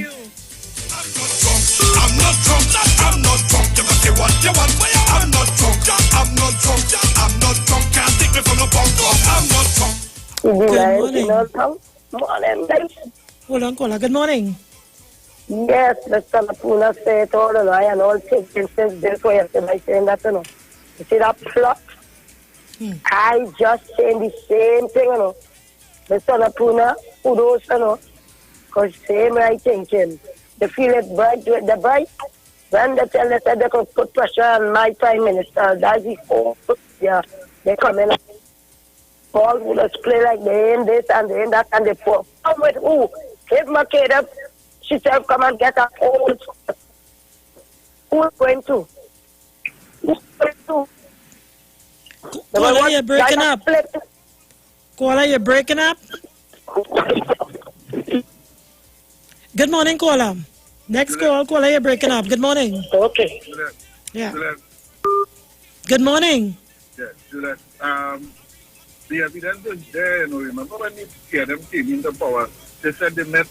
not drunk, I'm not drunk. You can say what you want, but I'm not drunk, I'm not drunk, I'm not drunk. Can't take me from the bunk, I'm not drunk. Good morning. Hold on, caller. Good morning. Yes, Mr. Lapuna said it all, I and all taken since this way by saying that, you know. You see that plot? I just saying the same thing, you know. Mr. Lapuna, kudos, you know. Because same right thinking. They feel it bright with the bright. When they tell us that they could put pressure on my prime minister, that's the whole, yeah, they come in. All would just play like they ain't this and they ain't that and they pour. Come with who? If Makeda, she said, come and get her own. Who's going to? Who's going to? Kola, you're breaking up. Kola, you're breaking up. Good morning, Kola. Next call, Kola, you're breaking up. Good morning. Okay. Yeah. Good morning. Yeah, Juliet. The evidence is there, you know. Remember when the them came into power, they said they met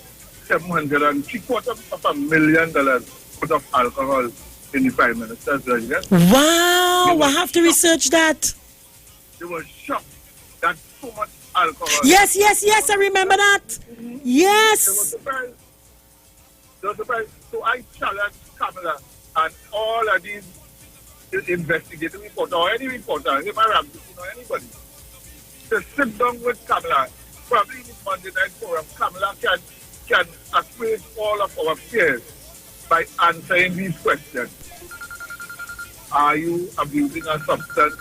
$703 million worth of alcohol in the Prime Minister's residence. Wow, I have to research that. They were shocked that so much alcohol. Yes, I remember that. Yes. They were surprised. So I challenge Kamala and all of these investigative reporters or any reporter, if I am or anybody, to sit down with Kamala, probably in the Monday night forum. Kamala can assuage all of our fears by answering these questions. Are you abusing a substance?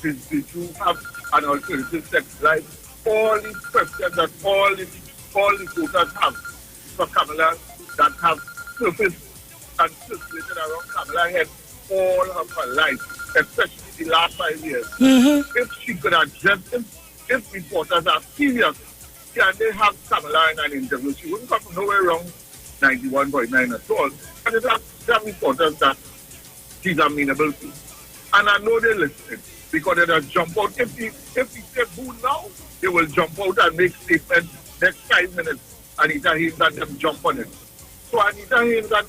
Did you have an alternative sex life? All these questions that all the voters have for Kamala that have surfaced and circulated around Kamala's head all of her life, especially the last 5 years. If she could address them, if reporters are serious, can they have Kamala in an interview? She wouldn't come from nowhere around 91.9 at all. And there are reporters that she's amenable to. And I know they're listening because they just jump out. If we say boo now, they will jump out and make statements next 5 minutes. Anita Haynes and them jump on it. So Anita Haynes and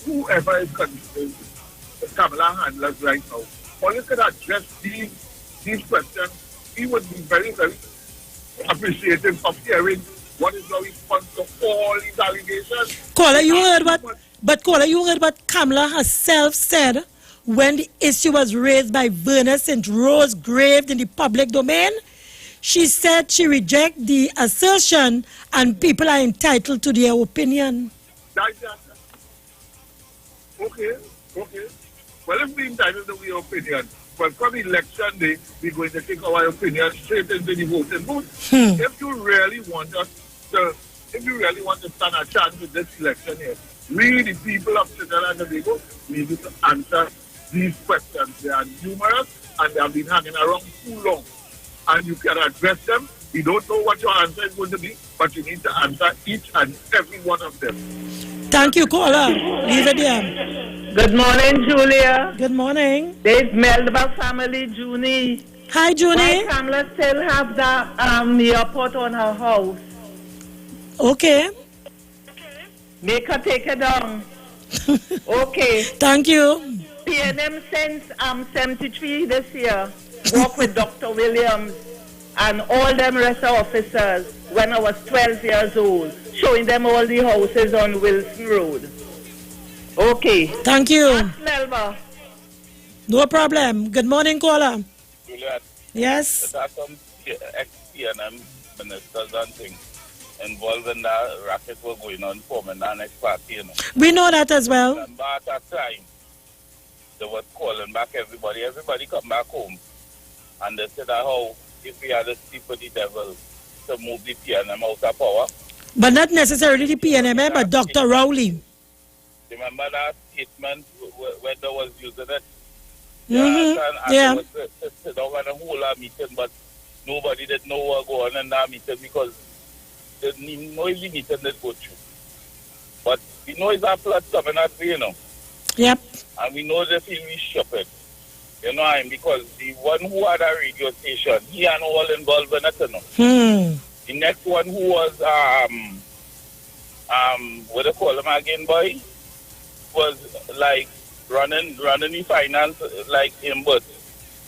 whoever is considered Kamala handlers right now, only could address these questions, he would be very, very appreciative of hearing what is the response to all these allegations. Kola, you heard what Kamala herself said when the issue was raised by Verna St. Rose Graves in the public domain. She said she rejects the assertion and people are entitled to their opinion. Okay. Well, if we're entitled to our opinion, well, from election day, we're going to take our opinion straight into the voting booth. If you really want to stand a chance with this election here, we, the people of Trinidad and Tobago, we need to answer these questions. They are numerous and they have been hanging around too long. And you can address them. We don't know what your answer is going to be, but you need to answer each and every one of them. Thank you, caller. Leave it there. Good morning, Julia. Good morning. There's Melba family, Junie. Hi, Junie. Why Kamala still have the airport on her house? Okay. Make her take it down. Okay. Thank you. PNM since 73 this year work with Dr. Williams and all them rest officers when I was 12 years old, showing them all the houses on Wilson Road. Okay. Thank you. Ask Melba. No problem. Good morning, caller. Juliet, Yes. there are some ex-PNM ministers and things involved in that racket were going on forming the next party, you know. We know that as well. Remember at that time, they were calling back everybody come back home. And they said that how if we had a sleep with the devil to move the PNM out of power. But not necessarily the PNM, but Dr. Rowley. Remember that statement where they was using it? Mm-hmm. And Yeah. they was sit down and hold a meeting, but nobody did know what go on in that meeting because the noisy meeting did go through. But we know it's a flood coming at me, you know. Yep. And we know they feel we stupid. You know what I mean? Because the one who had a radio station, he and all involved in it, you know. The next one who was what do you call him again, boy? Was like running the finance like him, but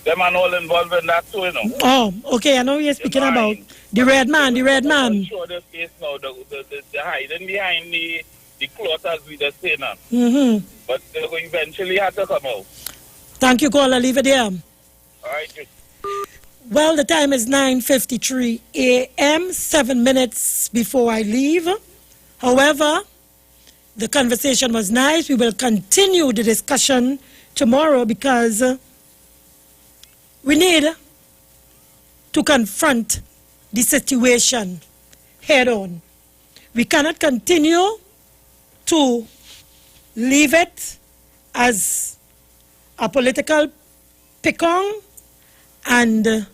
them and all involved in that too, you know. Oh, okay. I know you're speaking about the red man. I'm sure the face now, the hiding behind the cloth as we just say now. Mm-hmm. But they will eventually have to come out. Thank you, caller. Leave it there. All right. Well, the time is 9:53 a.m., 7 minutes before I leave. However, the conversation was nice. We will continue the discussion tomorrow because we need to confront the situation head on. We cannot continue to leave it as a political pick-on and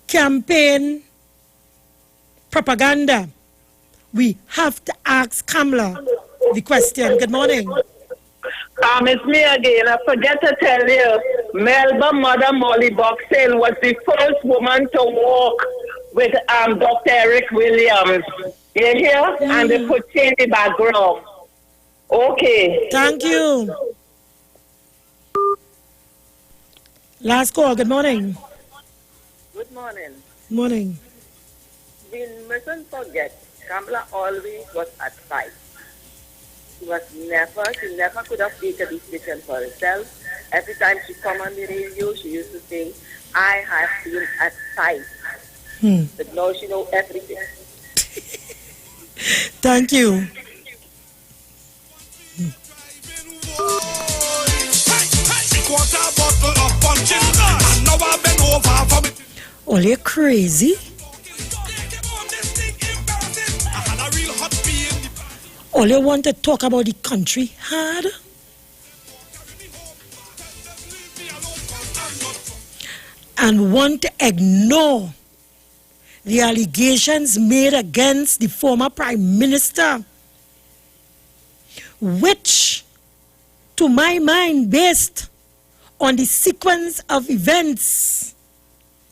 campaign propaganda. We have to ask Kamala the question. Good morning. It's me again. I forget to tell you, Melba Mother Molly Boxell was the first woman to walk with Dr. Eric Williams. You hear? And they put in the background. Okay. Thank you. Last call. Good morning. Good morning. Morning. We mustn't forget, Kamala always was at fight. She never could have taken a decision for herself. Every time she come on the radio, she used to say, I have been at fight. But now she knows everything. Thank you. Oh, you're crazy. All you want to talk about the country hard. And want to ignore the allegations made against the former Prime Minister, which, to my mind, based on the sequence of events,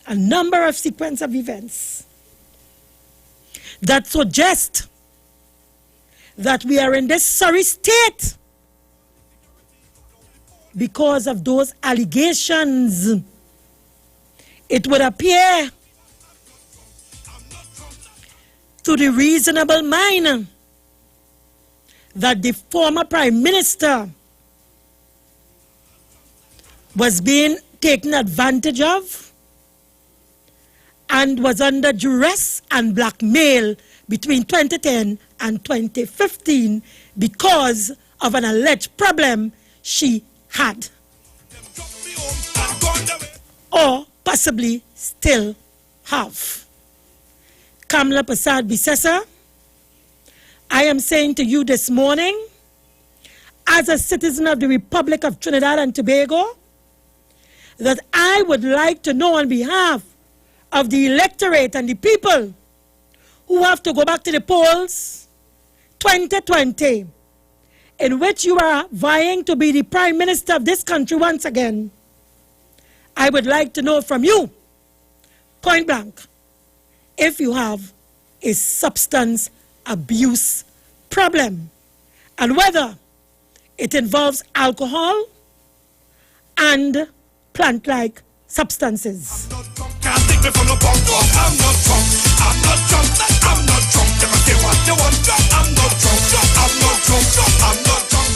a number of sequence of events, that suggest that we are in this sorry state because of those allegations. It would appear to the reasonable mind that the former Prime Minister was being taken advantage of and was under duress and blackmail between 2010 and 2015 because of an alleged problem she had, or possibly still have. Kamala Persad-Bissessar, I am saying to you this morning, as a citizen of the Republic of Trinidad and Tobago, that I would like to know on behalf of the electorate and the people who have to go back to the polls 2020, in which you are vying to be the Prime Minister of this country once again, I would like to know from you, point blank, if you have a substance abuse problem and whether it involves alcohol and plant-like substances. Can't take me from the bunker. I'm not drunk. I'm not drunk. I'm not drunk. You can say what you want. I'm not drunk. I'm not drunk. I'm not drunk.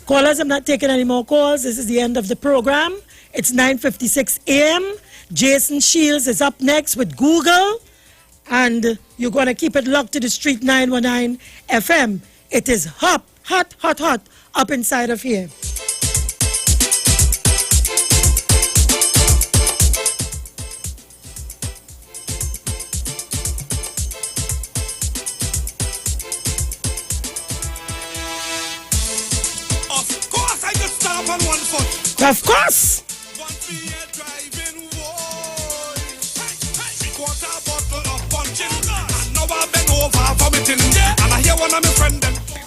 Callers, I'm not taking any more calls. This is the end of the program. It's 9:56 a.m. Jason Shields is up next with Google. And you're going to keep it locked to the Street 919 FM. It is hot, hot, hot, hot up inside of here. Of course, I just stand up on one foot. Of course.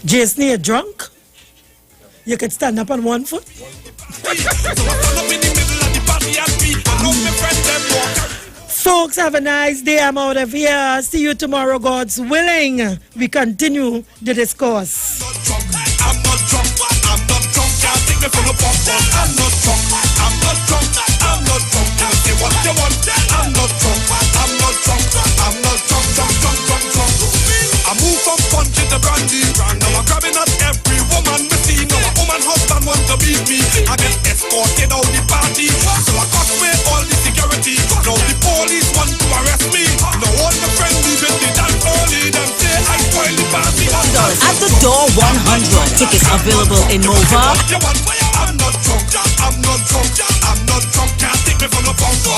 Jason, you're drunk? You can stand up on one foot? Folks, have a nice day. I'm out of here. See you tomorrow, God's willing. We continue the discourse. I'm not drunk. I'm not drunk. Can't take me from the bunker. I'm not drunk. I'm not drunk. I'm not drunk. Can't say what you want. I'm not drunk. I'm not drunk. I'm not drunk. Drunk. I move from punch to brandy. Now I'm grabbing at every woman we see. Now a woman husband want to beat me. I get escorted out the party. So I cut away all the security. Now the police want to arrest me. Now all my friends leaving the dance early. Them say I spoil the party. At the door 100. Tickets available in Mova. I'm not drunk. I'm not drunk. I'm not drunk. Can't take me from the bunker.